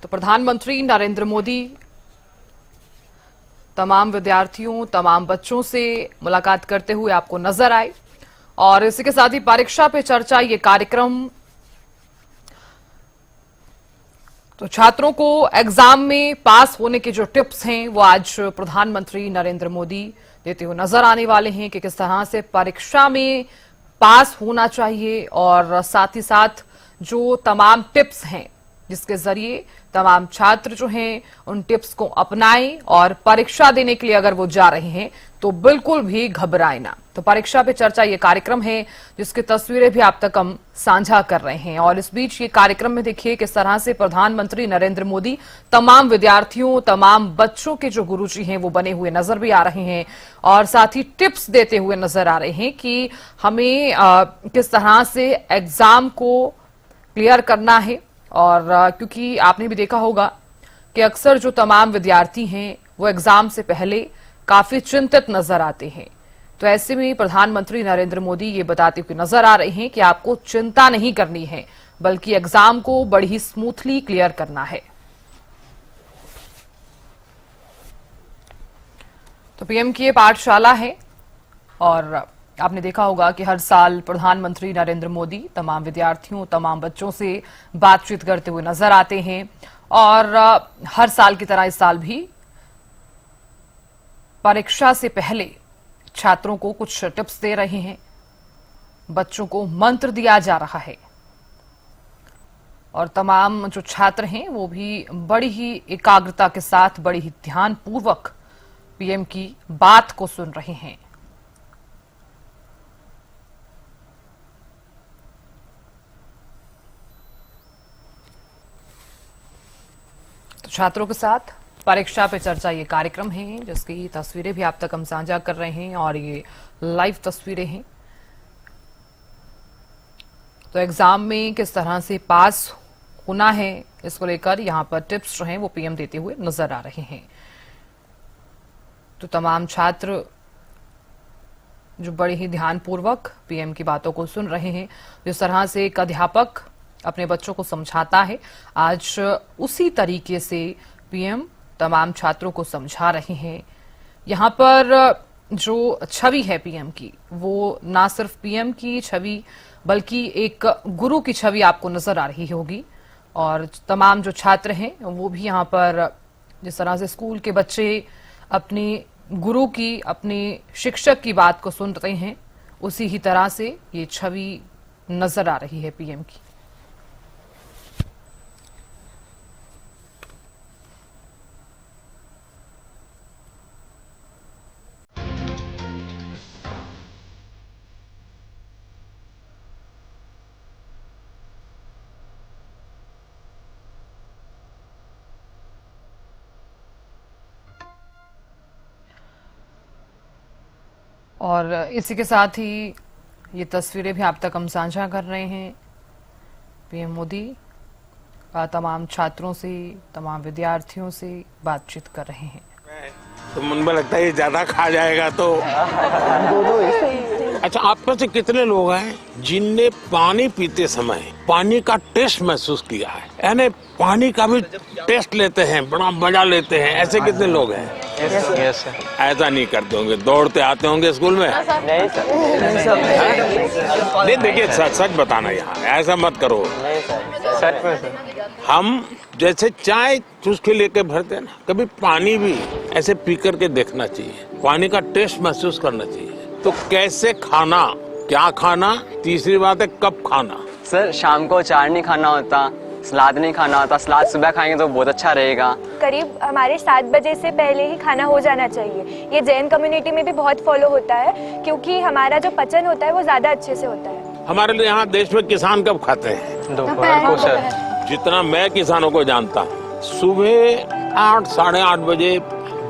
तो प्रधानमंत्री नरेंद्र मोदी तमाम विद्यार्थियों, तमाम बच्चों से मुलाकात करते हुए आपको नजर आए। और इसी के साथ ही परीक्षा पे चर्चा ये कार्यक्रम तो छात्रों को एग्जाम में पास होने के जो टिप्स हैं वो आज प्रधानमंत्री नरेंद्र मोदी देते हुए नजर आने वाले हैं कि किस तरह से परीक्षा में पास होना चाहिए और साथ ही साथ जो तमाम टिप्स हैं जिसके जरिए तमाम छात्र जो हैं उन टिप्स को अपनाएं और परीक्षा देने के लिए अगर वो जा रहे हैं तो बिल्कुल भी घबराएं ना। तो परीक्षा पे चर्चा ये कार्यक्रम है जिसकी तस्वीरें भी आप तक हम साझा कर रहे हैं। और इस बीच ये कार्यक्रम में देखिए किस तरह से प्रधानमंत्री नरेंद्र मोदी तमाम विद्यार्थियों, तमाम बच्चों के जो गुरुजी हैं वो बने हुए नजर भी आ रहे हैं और साथ ही टिप्स देते हुए नजर आ रहे हैं कि हमें किस तरह से एग्जाम को क्लियर करना है। और क्योंकि आपने भी देखा होगा कि अक्सर जो तमाम विद्यार्थी हैं वो एग्जाम से पहले काफी चिंतित नजर आते हैं। तो ऐसे में प्रधानमंत्री नरेंद्र मोदी ये बताते हुए नजर आ रहे हैं कि आपको चिंता नहीं करनी है बल्कि एग्जाम को बड़ी ही स्मूथली क्लियर करना है। तो पीएम की ये पाठशाला है और आपने देखा होगा कि हर साल प्रधानमंत्री नरेंद्र मोदी तमाम विद्यार्थियों, तमाम बच्चों से बातचीत करते हुए नजर आते हैं। और हर साल की तरह इस साल भी परीक्षा से पहले छात्रों को कुछ टिप्स दे रहे हैं, बच्चों को मंत्र दिया जा रहा है और तमाम जो छात्र हैं वो भी बड़ी ही एकाग्रता के साथ, बड़ी ही ध्यानपूर्वक पीएम की बात को सुन रहे हैं। छात्रों के साथ परीक्षा पे चर्चा ये कार्यक्रम है जिसकी तस्वीरें भी आप तक हम साझा कर रहे हैं और ये लाइव तस्वीरें हैं। तो एग्जाम में किस तरह से पास होना है इसको लेकर यहाँ पर टिप्स जो हैं वो पीएम देते हुए नजर आ रहे हैं। तो तमाम छात्र जो बड़े ही ध्यानपूर्वक पीएम की बातों को सुन रहे हैं, जिस तरह से एक अध्यापक अपने बच्चों को समझाता है, आज उसी तरीके से पीएम तमाम छात्रों को समझा रहे हैं। यहाँ पर जो छवि है पीएम की वो ना सिर्फ पीएम की छवि बल्कि एक गुरु की छवि आपको नजर आ रही होगी। और तमाम जो छात्र हैं वो भी यहाँ पर जिस तरह से स्कूल के बच्चे अपने गुरु की, अपने शिक्षक की बात को सुन रहे हैं, उसी ही तरह से ये छवि नजर आ रही है पीएम की। और इसी के साथ ही ये तस्वीरें भी आप तक हम साझा कर रहे हैं। पीएम मोदी तमाम छात्रों से, तमाम विद्यार्थियों से बातचीत कर रहे हैं। तो मन में लगता है ये ज्यादा खा जाएगा तो अच्छा, आप में से कितने लोग हैं जिनने पानी पीते समय पानी का टेस्ट महसूस किया है? यानी पानी का भी टेस्ट लेते हैं, बड़ा मजा लेते हैं, ऐसे कितने लोग हैं? Yes sir. ऐसा नहीं करते होंगे, दौड़ते आते होंगे स्कूल में? नहीं सर। नहीं, देखिए सच बताना, यहाँ ऐसा मत करो। नहीं सर, सच में सर। हम जैसे चाय चुस्की लेके भरते हैं ना, कभी पानी भी ऐसे पी करके देखना चाहिए, पानी का टेस्ट महसूस करना चाहिए। तो कैसे खाना, क्या खाना, तीसरी बात है कब खाना। सर शाम को अचार नहीं खाना होता, सलाद नहीं खाना होता, सलाद सुबह खाएंगे तो बहुत अच्छा रहेगा। करीब हमारे 7 बजे से पहले ही खाना हो जाना चाहिए। ये जैन कम्युनिटी में भी बहुत फॉलो होता है क्योंकि हमारा जो पचन होता है वो ज्यादा अच्छे से होता है। हमारे लिए यहाँ देश में किसान कब खाते हैं? दोपहर को सर। जितना मैं किसानों को जानता हूँ, सुबह 8 साढ़े 8 बजे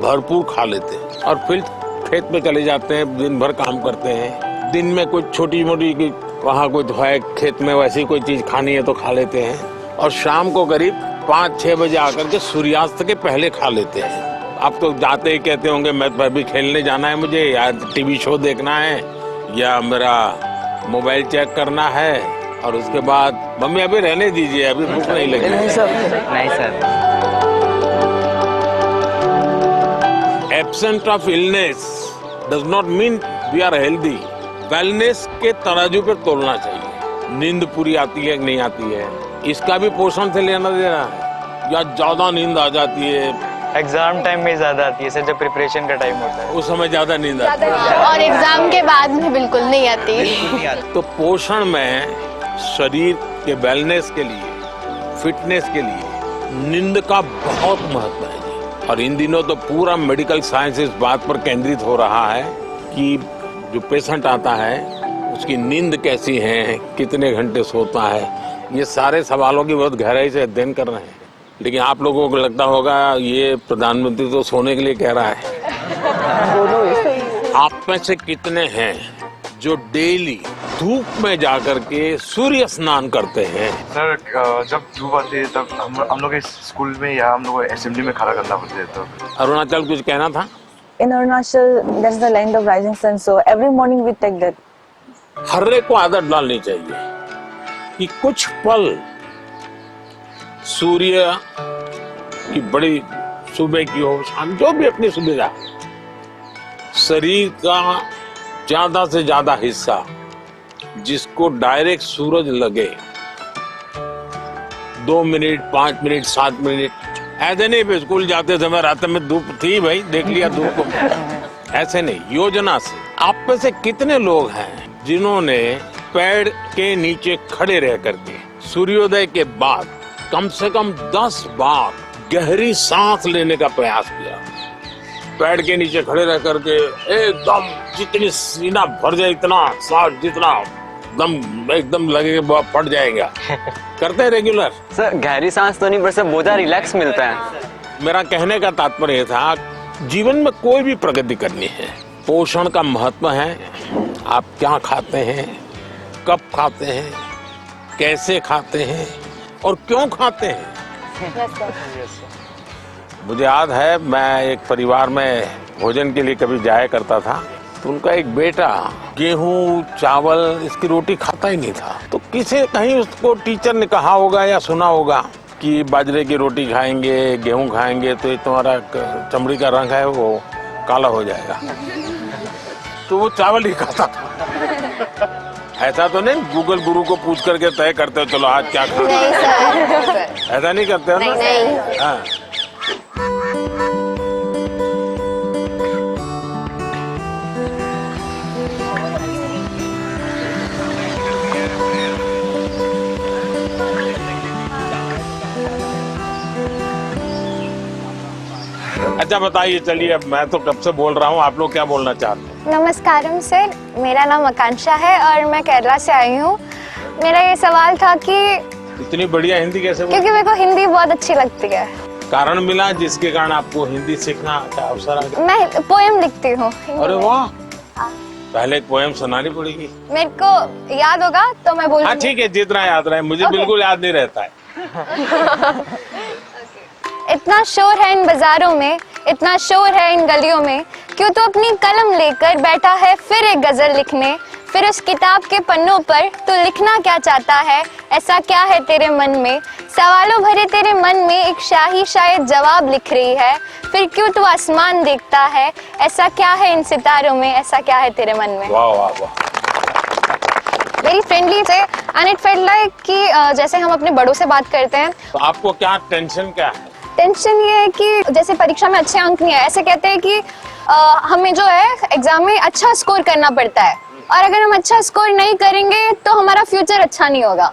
भरपूर खा लेते हैं और फिर खेत में चले जाते हैं, दिन भर काम करते हैं। दिन में कुछ छोटी मोटी वहाँ कुछ है खेत में वैसी कोई चीज खानी है तो खा लेते हैं और शाम को करीब 5-6 बजे आकर के सूर्यास्त के पहले खा लेते हैं। अब तो जाते ही कहते होंगे मैं तो अभी खेलने जाना है मुझे, या टीवी शो देखना है, या मेरा मोबाइल चेक करना है, और उसके बाद मम्मी अभी रहने दीजिए, अभी भूख नहीं लगी। नहीं sir. Absent of illness does not mean we are healthy. Wellness के तराजू पे तोलना चाहिए। नींद पूरी आती है कि नहीं आती है, इसका भी पोषण से लेना देना है। या ज्यादा नींद आ जाती है, एग्जाम टाइम में ज्यादा आती है सर, जब प्रिपरेशन का टाइम होता है उस समय ज्यादा नींद आती है, और एग्जाम के बाद में बिल्कुल नहीं आती। तो पोषण में शरीर के वेलनेस के लिए, फिटनेस के लिए नींद का बहुत महत्व है जी। और इन दिनों तो पूरा मेडिकल साइंस इस बात पर केंद्रित हो रहा है कि जो पेशेंट आता है उसकी नींद कैसी है, कितने घंटे सोता है, ये सारे सवालों की बहुत गहराई से अध्ययन कर रहे हैं। लेकिन आप लोगों को लगता होगा ये प्रधानमंत्री तो सोने के लिए कह रहा है। आप में से कितने हैं जो डेली धूप में जाकर के सूर्य स्नान करते हैं? सर जब धूप आती है तब हम लोग स्कूल में या हम लोग असेंबली में खड़ा करना पड़ता है। तो अरुणाचल कुछ कहना था? In Arunachal, that's the land of rising sun. So every morning we take that. हर एक को आदत डालनी चाहिए कि कुछ पल सूर्य की बड़ी सुबह की हो, शाम, जो भी अपनी सुविधा, शरीर का ज्यादा से ज्यादा हिस्सा जिसको डायरेक्ट सूरज लगे, 2 मिनट, 5 मिनट, 7 मिनट, ऐसे नहीं भी स्कूल जाते समय रात में धूप थी भाई देख लिया धूप को, ऐसे नहीं, योजना से। आप में से कितने लोग हैं जिन्होंने पेड़ के नीचे खड़े रह करके सूर्योदय के बाद कम से कम 10 बार गहरी सांस लेने का प्रयास किया? पेड़ के नीचे खड़े रह करके एकदम जितनी सीना भर जाए, इतना सांस जितना दम एकदम लगे फट जाएगा, करते हैं रेगुलर? सर गहरी सांस तो नहीं, पर सर बहुत रिलैक्स मिलता है। मेरा कहने का तात्पर्य था जीवन में कोई भी प्रगति करनी है, पोषण का महत्व है। आप क्या खाते हैं, कब खाते हैं, कैसे खाते हैं और क्यों खाते हैं। मुझे याद है मैं एक परिवार में भोजन के लिए कभी जाया करता था, तो उनका एक बेटा गेहूं चावल इसकी रोटी खाता ही नहीं था। तो किसी कहीं उसको टीचर ने कहा होगा या सुना होगा कि बाजरे की रोटी खाएंगे, गेहूं खाएंगे तो ये तुम्हारा चमड़ी का रंग है वो काला हो जाएगा। तो वो चावल ही खाता था। ऐसा तो नहीं गूगल गुरु को पूछ करके तय करते हो चलो आज क्या खाना है, ऐसा नहीं करते हो ना? नहीं। हाँ। अच्छा बताइए, चलिए अब मैं तो कब से बोल रहा हूँ, आप लोग क्या बोलना चाहते हैं? नमस्कारम सर, मेरा नाम आकांक्षा है और मैं केरला से आई हूँ। मेरा ये सवाल था कि इतनी बढ़िया हिंदी कैसे क्योंकि मेरे को हिंदी बहुत अच्छी लगती है। कारण मिला जिसके कारण आपको हिंदी सीखना का अवसर आ गया? मैं पोएम लिखती हूँ। अरे वाह, पहले एक पोएम सुनानी पड़ेगी। मेरे को याद होगा तो मैं बोलूँगी। हाँ ठीक है, जितना याद रहे, मुझे बिल्कुल याद नहीं रहता है। इतना शोर है इन बाजारों में, इतना शोर है इन गलियों में, क्यों तो अपनी कलम लेकर बैठा है फिर एक गजल लिखने। फिर उस किताब के पन्नों पर तू लिखना क्या चाहता है, ऐसा क्या है तेरे मन में। सवालों भरे तेरे मन में एक शाही शायद जवाब लिख रही है। फिर क्यों तू आसमान देखता है, ऐसा क्या है इन सितारों में, ऐसा क्या है तेरे मन में। वाह वाह वाह, वेरी फ्रेंडली थे एंड इट फेल्ट लाइक कि जैसे हम अपने बड़ों से बात करते हैं। तो आपको क्या टेंशन क्या है? टेंशन ये है कि जैसे परीक्षा में अच्छे अंक नहीं आए, ऐसे कहते हैं कि हमें जो है एग्जाम में अच्छा स्कोर करना पड़ता है, और अगर हम अच्छा स्कोर नहीं करेंगे तो हमारा फ्यूचर अच्छा नहीं होगा।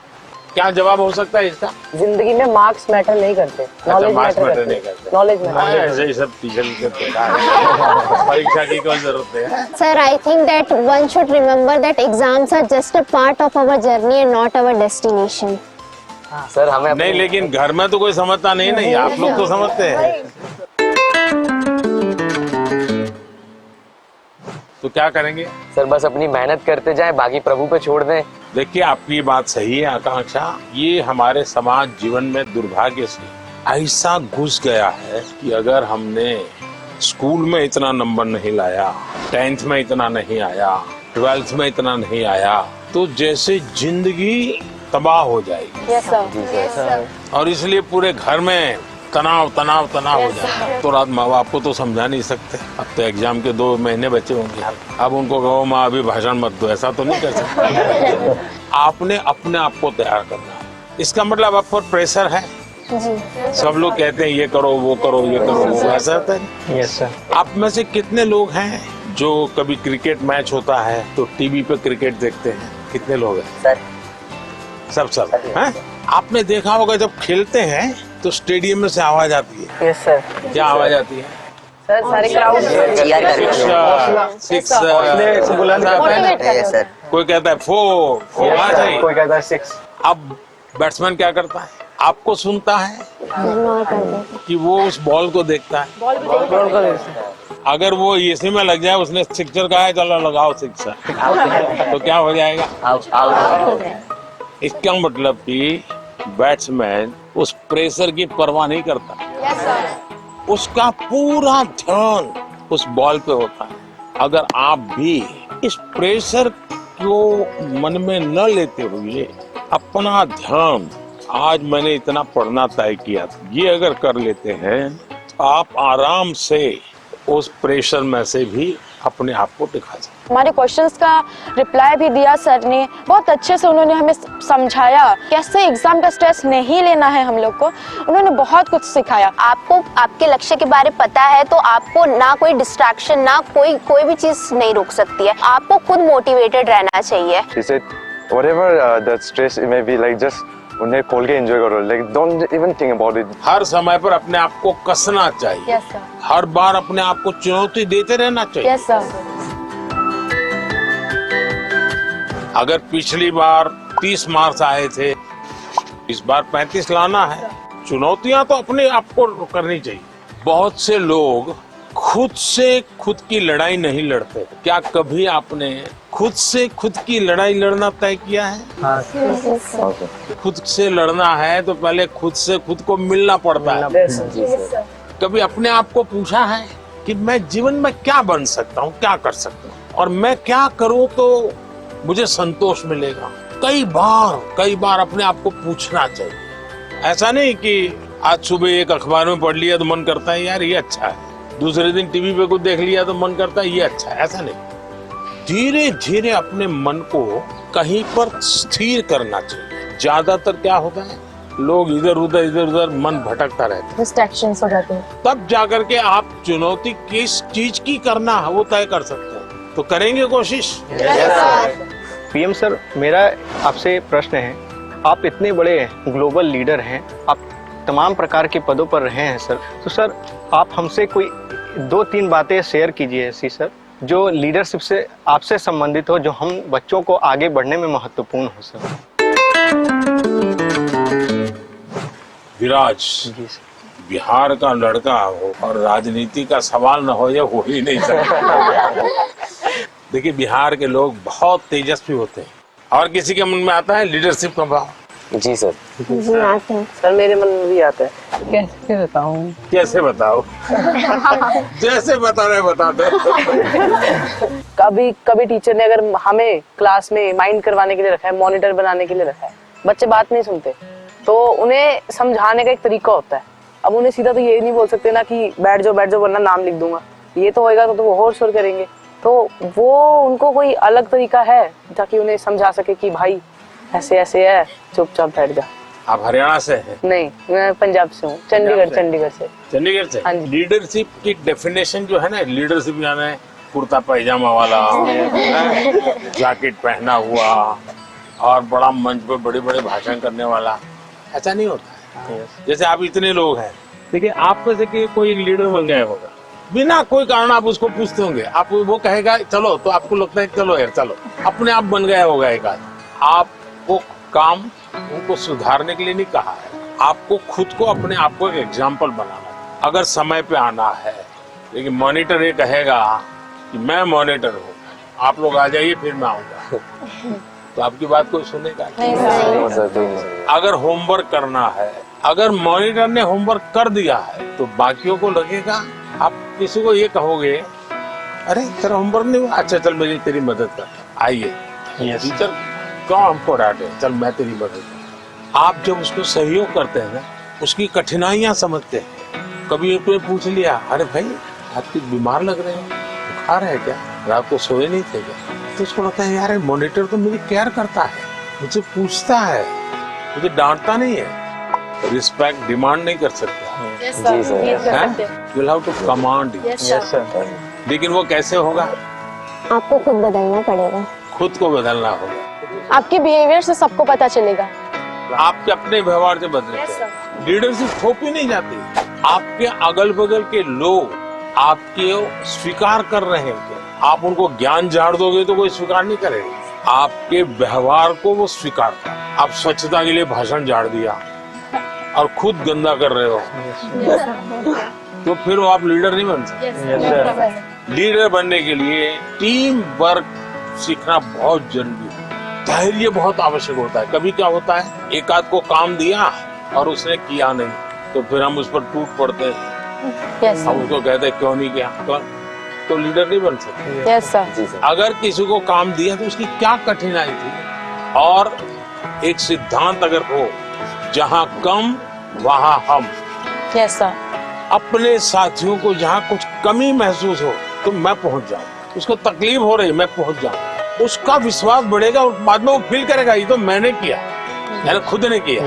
क्या जवाब हो सकता है इसका? जिंदगी में मार्क्स मैटर नहीं करते, नॉलेज मार्क्स मैटर मैटर नहीं करते, करते। Knowledge matter. ऐसे ही सब टीचर करते हैं। परीक्षा की कोई जरूरत है? Sir, I think that one should remember that exams are just a part of our journey and not our destination. Sir हमें नहीं, लेकिन घर में तो कोई समझता नहीं, आप लोग तो समझते हैं। तो क्या करेंगे? सर बस अपनी मेहनत करते जाएं, बाकी प्रभु पे छोड़ दें। देखिए आपकी बात सही है आकांक्षा, ये हमारे समाज जीवन में दुर्भाग्य से ऐसा घुस गया है कि अगर हमने स्कूल में इतना नंबर नहीं लाया, 10th में इतना नहीं आया, 12th में इतना नहीं आया, तो जैसे जिंदगी तबाह हो जाएगी। Yes sir. और इसलिए पूरे घर में तनाव तनाव तनाव हो जाता है। तो रात माँ बाप को तो समझा नहीं सकते, अब तो एग्जाम के 2 महीने बचे होंगे, अब उनको कहो माँ अभी भाषण मत दो, ऐसा तो नहीं कर सकते। आपने अपने आप को तैयार करना है, इसका मतलब आप पर प्रेशर है। सब लोग कहते हैं ये करो वो करो ये करो वो, ऐसा होता है। Yes sir. आप में से कितने लोग हैं जो कभी क्रिकेट मैच होता है तो टीवी पे क्रिकेट देखते हैं? कितने लोग हैं? सब हैं? आपने देखा होगा जब खेलते हैं तो स्टेडियम में से आवाज आती है। Yes sir. क्या आवाज आती है? सर सारे क्राउड सिक्स, सर कोई कहता है 4 आवाज आई। कोई कहता है 6। अब बैट्समैन क्या करता है? आपको सुनता है कि वो उस बॉल को देखता है? अगर वो इसी में लग जाए, उसने सिक्सर कहा है चलो लगाओ सिक्सर, तो क्या हो जाएगा? इसका मतलब कि बैट्समैन उस प्रेशर की परवाह नहीं करता, उसका पूरा ध्यान उस बॉल पे होता है। अगर आप भी इस प्रेशर को मन में न लेते हुए अपना ध्यान, आज मैंने इतना पढ़ना तय किया, ये अगर कर लेते हैं तो आप आराम से उस प्रेशर में से भी अपने आप को दिखा सकते। हमारे क्वेश्चंस का रिप्लाई भी दिया सर ने, बहुत अच्छे से उन्होंने हमें समझाया कैसे एग्जाम का स्ट्रेस नहीं लेना है हम लोग को, उन्होंने बहुत कुछ सिखाया। आपको आपके लक्ष्य के बारे में पता है तो आपको ना कोई डिस्ट्रैक्शन, ना कोई भी चीज नहीं रोक सकती है। आपको खुद मोटिवेटेड रहना चाहिए। She said, whatever the stress it may be, like just उन्हें खोल के एंजॉय करो, like don't even think about it. हर समय पर अपने आप को कसना चाहिए। Yes sir. हर बार अपने आप को चुनौती देते रहना चाहिए। Yes sir. अगर पिछली बार 30 मार्क्स आए थे, इस बार 35 लाना है। चुनौतियां तो अपने आप को करनी चाहिए। बहुत से लोग खुद से खुद की लड़ाई नहीं लड़ते। क्या कभी आपने खुद से खुद की लड़ाई लड़ना तय किया है? खुद से लड़ना है तो पहले खुद से खुद को मिलना पड़ता है। कभी अपने आप को पूछा है कि मैं जीवन में क्या बन सकता हूँ, क्या कर सकता हूँ, और मैं क्या करूँ तो मुझे संतोष मिलेगा? कई बार अपने आप को पूछना चाहिए। ऐसा नहीं कि आज सुबह एक अखबार में पढ़ लिया तो मन करता है यार ये अच्छा है, दूसरे दिन टीवी पे कुछ देख लिया तो मन करता है ये अच्छा है। ऐसा नहीं, धीरे धीरे अपने मन को कहीं पर स्थिर करना चाहिए। ज्यादातर क्या होता है, लोग इधर उधर मन भटकता रहता है, डिस्ट्रैक्शंस हो जाते हैं। तब जाकर के आप चुनौती किस चीज की करना है वो तय कर सकते हैं। तो करेंगे कोशिश। पीएम सर, मेरा आपसे प्रश्न है, आप इतने बड़े ग्लोबल लीडर हैं, आप तमाम प्रकार के पदों पर रहे हैं सर, तो सर आप हमसे कोई 2-3 बातें शेयर कीजिए ऐसी सर, जो लीडरशिप से आपसे संबंधित हो, जो हम बच्चों को आगे बढ़ने में महत्वपूर्ण हो सर। विराज बिहार का लड़का हो और राजनीति का सवाल न हो, ये हो ही नहीं सकता। देखिए, बिहार के लोग बहुत तेजस्वी होते हैं और किसी के मन में आता है लीडरशिप का भाव। जी सर। जी आते हैं सर, मेरे मन में भी आता है। कैसे बताऊं? कैसे बताओ? जैसे बता रहे बता दो। कभी टीचर ने अगर हमें क्लास में माइंड करवाने के लिए रखा है, मॉनिटर बनाने के लिए रखा है, बच्चे बात नहीं सुनते, तो उन्हें समझाने का एक तरीका होता है। अब उन्हें सीधा तो ये नहीं बोल सकते ना कि बैठ जाओ वरना नाम लिख दूंगा, ये तो होएगा तो वो और शोर करेंगे। तो वो उनको कोई अलग तरीका है ताकि उन्हें समझा सके कि भाई ऐसे ऐसे है, चुपचाप बैठ जा। आप हरियाणा से हैं? नहीं, मैं पंजाब से हूँ, चंडीगढ़ से। चंडीगढ़ से? हाँ जी। लीडरशिप की डेफिनेशन जो है ना, लीडरशिप यानी कुर्ता पैजामा वाला, जैकेट पहना हुआ और बड़ा मंच पे बड़े बड़े भाषण करने वाला, ऐसा नहीं होता है। जैसे आप इतने लोग हैं, देखिए आप में से कोई लीडर बन गया होगा, बिना कोई कारण आप उसको पूछते होंगे, आप वो कहेगा चलो, तो आपको लगता है चलो यार चलो, अपने आप बन गया होगा एक आदमी। आपको काम उनको सुधारने के लिए नहीं कहा है, आपको खुद को अपने आप को एक एग्जाम्पल बनाना है। अगर समय पे आना है, लेकिन मॉनिटर ये कहेगा कि मैं मॉनिटर हूँ, आप लोग आ जाइए फिर मैं आऊंगा, तो आपकी बात कोई सुनेगा नहीं। अगर होमवर्क करना है, अगर मॉनिटर ने होमवर्क कर दिया है तो बाकियों को लगेगा, आप किसी को ये कहोगे अरे तेरा होमवर्क नहीं हुआ, अच्छा चल मेरी तेरी मदद कर, आइए टीचर क्यों हमको डांटे, चल मैं तेरी मदद कर। आप जब उसको सहयोग करते हैं ना, उसकी कठिनाइयां समझते हैं। कभी एक ने पूछ लिया, अरे भाई आप कुछ बीमार लग रहे हो, बुखार है क्या, रात को सोए नहीं थे क्या? तो उसको लगता है यार मॉनिटर तो मेरी केयर करता है, मुझे पूछता है, मुझे डांटता नहीं है। रिस्पेक्ट डिमांड नहीं कर सकता, जी sir. You have to command. Yes sir. लेकिन वो कैसे होगा? आपको खुद बदलना पड़ेगा। खुद को बदलना होगा। आपके बिहेवियर से सबको पता चलेगा। आपके अपने व्यवहार से बदलते हैं। लीडरशिप थोपी नहीं जाती। आपके अगल बगल के लोग आपके स्वीकार कर रहे हैं क्या? आप उनको ज्ञान झाड़ दोगे तो कोई स्वीकार नहीं करेगा। आपके व्यवहार को वो स्वीकार कर। आप स्वच्छता के लिए भाषण झाड़ दिया और खुद गंदा कर रहे हो, तो फिर वो आप लीडर नहीं बन सकते। Yes sir. लीडर बनने के लिए टीम वर्क सीखना बहुत जरूरी है। धैर्य बहुत आवश्यक होता है। कभी क्या होता है, एक आध को काम दिया और उसने किया नहीं, तो फिर हम उस पर टूट पड़ते हैं। यस हम उसको कहते हैं क्यों नहीं किया, तो लीडर नहीं बन सकते। Yes sir. जी सर। अगर किसी को काम दिया तो उसकी क्या कठिनाई थी, और एक सिद्धांत अगर हो, जहां कम वहां हम। Yes sir. अपने साथियों को जहां कुछ कमी महसूस हो तो मैं पहुंच जाऊं, उसको तकलीफ हो रही मैं पहुंच जाऊं, उसका विश्वास बढ़ेगा और बाद में वो फील करेगा ये तो मैंने किया, मैंने खुद ने किया।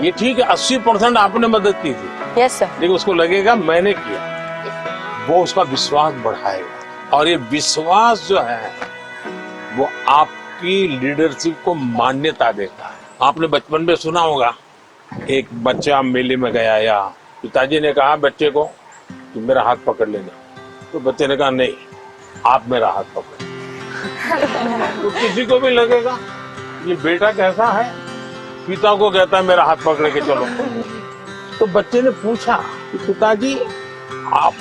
ये ठीक है, 80% आपने मदद की थी, यस सर। लेकिन उसको लगेगा मैंने किया, वो उसका विश्वास बढ़ाएगा। और ये विश्वास जो है वो आपकी लीडरशिप को मान्यता देता है। आपने बचपन में सुना होगा, एक बच्चा मेले में गया या पिताजी ने कहा बच्चे को कि मेरा हाथ पकड़ लेना, तो बच्चे ने कहा नहीं आप मेरा हाथ पकड़। तो किसी को भी लगेगा ये बेटा कैसा है, पिता को कहता है मेरा हाथ पकड़ के चलो। तो बच्चे ने पूछा कि पिताजी आप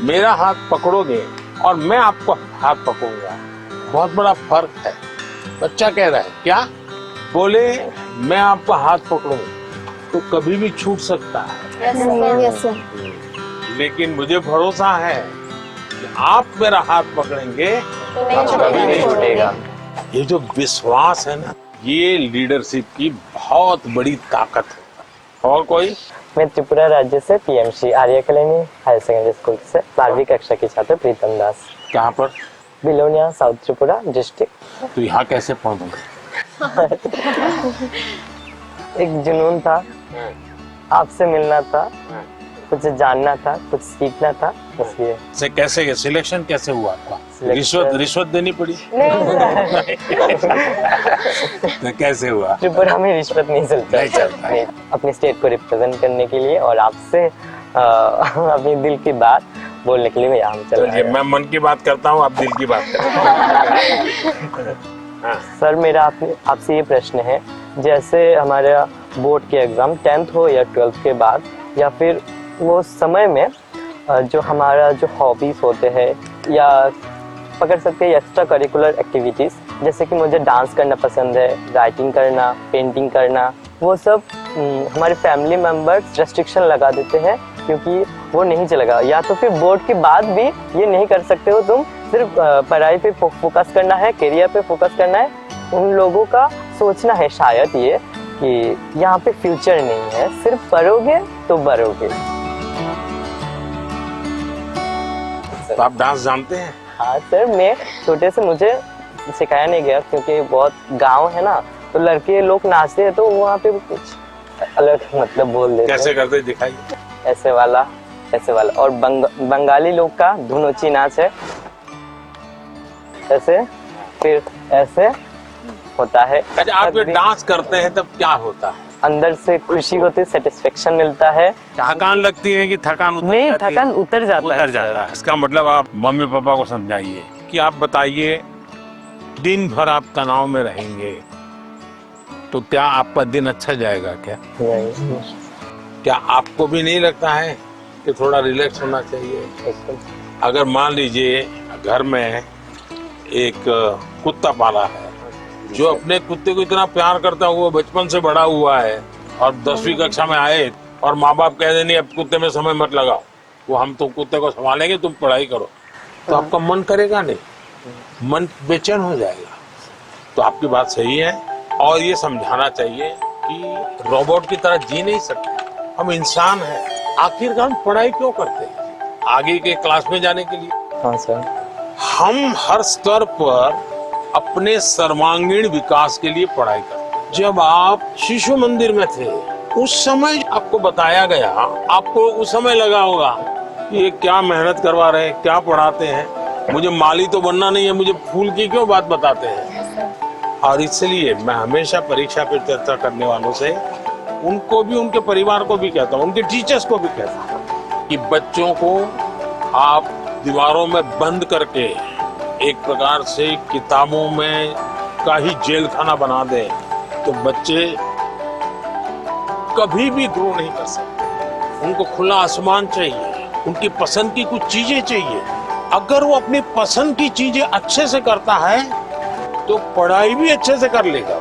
मेरा हाथ पकड़ोगे और मैं आपको हाथ पकड़ूंगा, बहुत बड़ा फर्क है। बच्चा कह रहा है क्या? बोले मैं आपका हाथ पकड़ूंगा तो कभी भी छूट सकता है, यस सर। लेकिन मुझे भरोसा है कि आप मेरा हाथ पकड़ेंगे कभी नहीं छूटेगा। ये जो विश्वास है ना, ये लीडरशिप की बहुत बड़ी ताकत है। और कोई? मैं त्रिपुरा राज्य से पीएमसी आर्य कॉलोनी हायर सेकेंडरी स्कूल से 12वीं कक्षा की छात्र प्रीतम दास। कहाँ पर? Belonia south Tripura district. तो यहाँ कैसे पहुँचे? एक जुनून था, आपसे मिलना था, कुछ जानना था, कुछ सीखना था, इसलिए। से कैसे सिलेक्शन कैसे हुआ आपका? Selection- रिश्वत देनी पड़ी? तो कैसे हुआ? त्रिपुरा में रिश्वत नहीं चलता। नहीं चलता है। अपनी स्टेट को रिप्रेजेंट करने के लिए और आपसे अपनी दिल की बात बोलने के लिए मैं यहाँ चल रहा मैं मन की बात करता हूँ, आप दिल की बात करते हैं। सर मेरा आपसे ये प्रश्न है, जैसे हमारा बोर्ड के एग्जाम 10th हो या 12th के बाद, या फिर वो समय में जो हमारा जो हॉबीज होते हैं या पकड़ सकते हैं एक्स्ट्रा करिकुलर एक्टिविटीज, जैसे कि मुझे डांस करना पसंद है, राइटिंग करना, पेंटिंग करना, वो सब हमारे फैमिली मेंबर्स रेस्ट्रिक्शन लगा देते हैं क्योंकि वो नहीं चलेगा, या तो फिर बोर्ड के बाद भी ये नहीं कर सकते हो, तुम सिर्फ पढ़ाई पे फोकस करना है, करियर पे फोकस करना है। उन लोगों का सोचना है शायद ये कि यहाँ पे फ्यूचर नहीं है, सिर्फ पढ़ोगे तो बढ़ोगे। तो आप डांस जानते हैं? हाँ सर, मैं छोटे से मुझे सिखाया नहीं गया क्योंकि बहुत गांव है ना, तो लड़के लोग नाचते हैं तो वहाँ पे कुछ अलग मतलब बोल देते हैं। कैसे करते दिखाइए? ऐसे वाला, ऐसे वाला। और बंगाली लोग का धुनोची नाच है, ऐसे फिर ऐसे होता है। अच्छा, आप जब डांस करते हैं तब क्या होता है? अंदर से खुशी होती है, सेटिस्फेक्शन मिलता है। थकान लगती है कि थकान उतर नहीं, जाती है? थकान उतर जाता है। इसका मतलब आप मम्मी पापा को समझाइए कि आप बताइए, दिन भर आप तनाव में रहेंगे तो क्या आपका दिन अच्छा जाएगा? क्या आपको भी नहीं लगता है कि थोड़ा रिलैक्स होना चाहिए? अगर मान लीजिए घर में एक कुत्ता पाला है जो अपने कुत्ते को इतना प्यार करता है, वो बचपन से बड़ा हुआ है और 10वीं कक्षा में आए और माँ बाप कह दें नहीं अब कुत्ते में समय मत लगाओ, वो हम तो कुत्ते को संभालेंगे, तुम पढ़ाई करो, तो आपका मन करेगा नहीं, मन बेचैन हो जाएगा। तो आपकी बात सही है और ये समझाना चाहिए कि रोबोट की तरह जी नहीं सकते, हम इंसान हैं, आखिरकार हम पढ़ाई क्यों करते हैं? आगे के क्लास में जाने के लिए। हाँ सर। हम हर स्तर पर अपने सर्वांगीण विकास के लिए पढ़ाई करते हैं। जब आप शिशु मंदिर में थे उस समय आपको बताया गया, आपको उस समय लगा होगा कि ये क्या मेहनत करवा रहे हैं, क्या पढ़ाते हैं, मुझे माली तो बनना नहीं है, मुझे फूल की क्यों बात बताते हैं। और इसलिए मैं हमेशा परीक्षा पर चर्चा करने वालों से उनको भी, उनके परिवार को भी कहता हूँ, उनके टीचर्स को भी कहता हूँ कि बच्चों को आप दीवारों में बंद करके एक प्रकार से किताबों में का ही जेल खाना बना दें तो बच्चे कभी भी ग्रो नहीं कर सकते। उनको खुला आसमान चाहिए, उनकी पसंद की कुछ चीजें चाहिए। अगर वो अपनी पसंद की चीजें अच्छे से करता है तो पढ़ाई भी अच्छे से कर लेगा।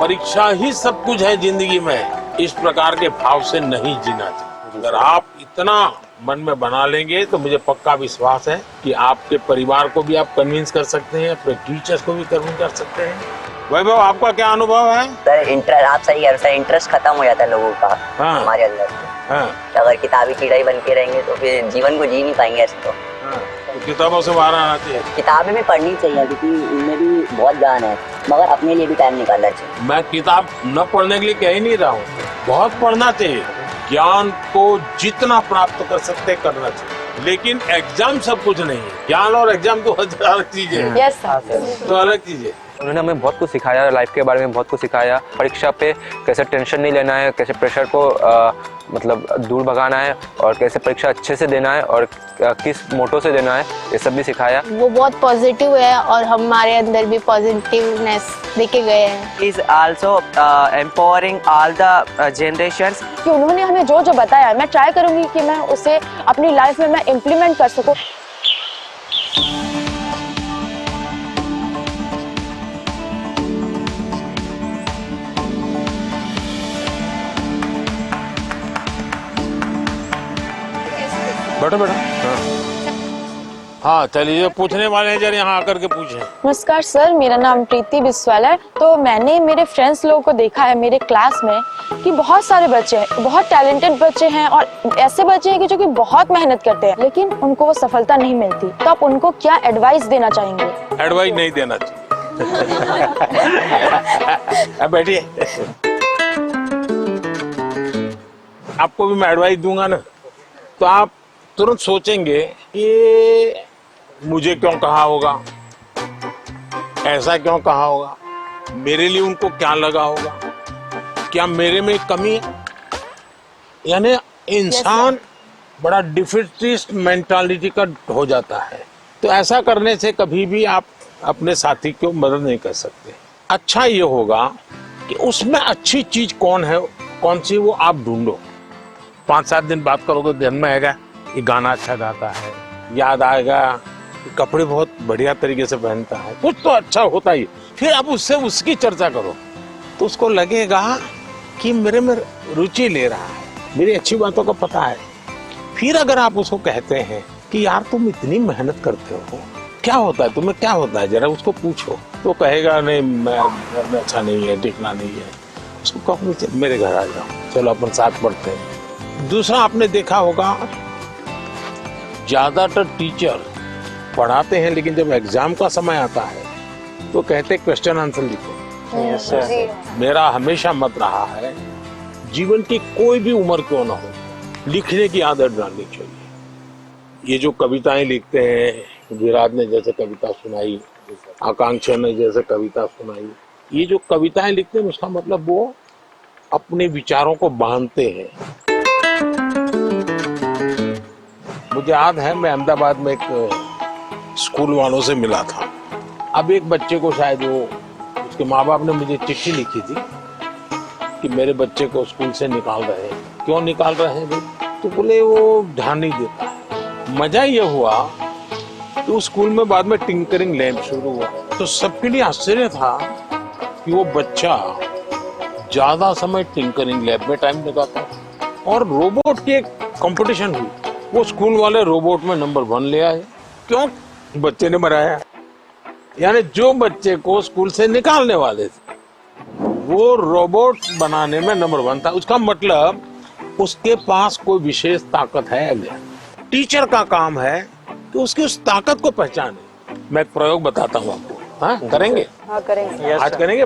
परीक्षा ही सब कुछ है जिंदगी में, इस प्रकार के भाव से नहीं जीना चाहिए। अगर आप इतना मन में बना लेंगे तो मुझे पक्का विश्वास है कि आपके परिवार को भी आप कन्विंस कर सकते हैं, अपने टीचर्स को भी कन्विंस कर सकते हैं। वैभव, आपका क्या अनुभव है? सर इंटरेस्ट, आप सही कह रहे हो सर, इंटरेस्ट खत्म हो जाता है लोगों का। हाँ। हमारे अंदर। हाँ। अगर किताबी कीड़ा बन के रहेंगे तो फिर जीवन को जी नहीं पाएंगे ऐसे तो। हाँ। तो किताबों से बाहर आना चाहिए। किताबें भी पढ़नी चाहिए क्योंकि उनमें भी बहुत ज्ञान है, मगर अपने लिए भी टाइम निकालना चाहिए। मैं किताब न पढ़ने के लिए कह ही नहीं रहा हूँ, बहुत पढ़ना चाहिए। ज्ञान को जितना प्राप्त कर सकते करना चाहिए, लेकिन एग्जाम सब कुछ नहीं है। ज्ञान और एग्जाम तो अलग चीज है। Yes sir. तो अलग चीज है। उन्होंने हमें बहुत कुछ सिखाया, लाइफ के बारे में बहुत कुछ सिखाया। परीक्षा पे कैसे टेंशन नहीं लेना है, कैसे प्रेशर को मतलब दूर भगाना है और कैसे परीक्षा अच्छे से देना है और किस मोटो से देना है, ये सब भी सिखाया। वो बहुत पॉजिटिव है और हमारे अंदर भी पॉजिटिवनेस देके गए हैं। Is also empowering all the generations. कि उन्होंने हमें जो जो बताया, मैं ट्राई करूंगी कि मैं उसे अपनी लाइफ में मैं इम्प्लीमेंट कर सकूं। बैठो बैठो। हाँ चलिए, पूछने वाले हैं जरा यहाँ आकर के पूछें। नमस्कार सर, मेरा नाम प्रीति बिस्वाल है। तो मैंने मेरे फ्रेंड्स लोगों को देखा है मेरे क्लास में कि बहुत सारे बच्चे हैं, बहुत टैलेंटेड बच्चे हैं और ऐसे बच्चे हैं कि जो कि बहुत मेहनत करते हैं लेकिन उनको वो सफलता नहीं मिलती। तो आप उनको क्या एडवाइस देना चाहेंगे? एडवाइस नहीं देना चाहिए। अब बैठिए, आपको भी मैं एडवाइस दूंगा ना तो आप तुरंत सोचेंगे कि मुझे क्यों कहा होगा, ऐसा क्यों कहा होगा, मेरे लिए उनको क्या लगा होगा, क्या मेरे में कमी है। यानी इंसान बड़ा डिफिटिस्ट मेंटालिटी का हो जाता है। तो ऐसा करने से कभी भी आप अपने साथी को मदद नहीं कर सकते। अच्छा ये होगा कि उसमें अच्छी चीज कौन है, कौन सी, वो आप ढूंढो। 5-7 दिन बात करोगे ध्यान में आएगा ये गाना अच्छा गाता है, याद आएगा कि कपड़े बहुत बढ़िया तरीके से पहनता है, कुछ तो अच्छा होता ही। फिर आप उससे उसकी चर्चा करो तो उसको लगेगा कि मेरे में रुचि ले रहा है, मेरी अच्छी बातों का पता है। फिर अगर आप उसको कहते हैं कि यार तुम इतनी मेहनत करते हो, क्या होता है तुम्हें, क्या होता है, जरा उसको पूछो, तो कहेगा नहीं मैं घर में अच्छा नहीं है, टिकना नहीं है। उसको कहो मेरे घर आ जाओ, चलो अपन साथ पढ़ते हैं। दूसरा, आपने देखा होगा ज्यादातर टीचर पढ़ाते हैं लेकिन जब एग्जाम का समय आता है तो कहते क्वेश्चन आंसर लिखो। मेरा हमेशा मत रहा है जीवन की कोई भी उम्र क्यों ना हो, लिखने की आदत डालनी चाहिए। ये जो कविताएं लिखते हैं, विराट ने जैसे कविता सुनाई, आकांक्षा ने जैसे कविता सुनाई, ये जो कविताएं लिखते हैं उसका मतलब वो अपने विचारों को बांधते हैं। मुझे याद है मैं अहमदाबाद में एक स्कूल वालों से मिला था। अब एक बच्चे को शायद वो, उसके माँ बाप ने मुझे चिट्ठी लिखी थी कि मेरे बच्चे को स्कूल से निकाल रहे हैं। क्यों निकाल रहे हैं? तो बोले वो ध्यान नहीं देता है। मजा ये हुआ कि उस स्कूल में बाद में टिंकरिंग लैब शुरू हुआ तो सबके लिए आश्चर्य था कि वो बच्चा ज्यादा समय टिंकरिंग लैब में टाइम लगाता और रोबोट की एक कंपटीशन हुई, वो स्कूल वाले रोबोट में नंबर 1 ले आए। क्यों? बच्चे ने बनाया। यानी जो बच्चे को स्कूल से निकालने वाले थे वो रोबोट बनाने में नंबर 1 था। उसका मतलब उसके पास कोई विशेष ताकत है क्या। टीचर का काम है कि उसकी उस ताकत को पहचाने। मैं एक प्रयोग बताता हूँ आपको। हाँ, करेंगे? हाँ करेंगे। आज करेंगे?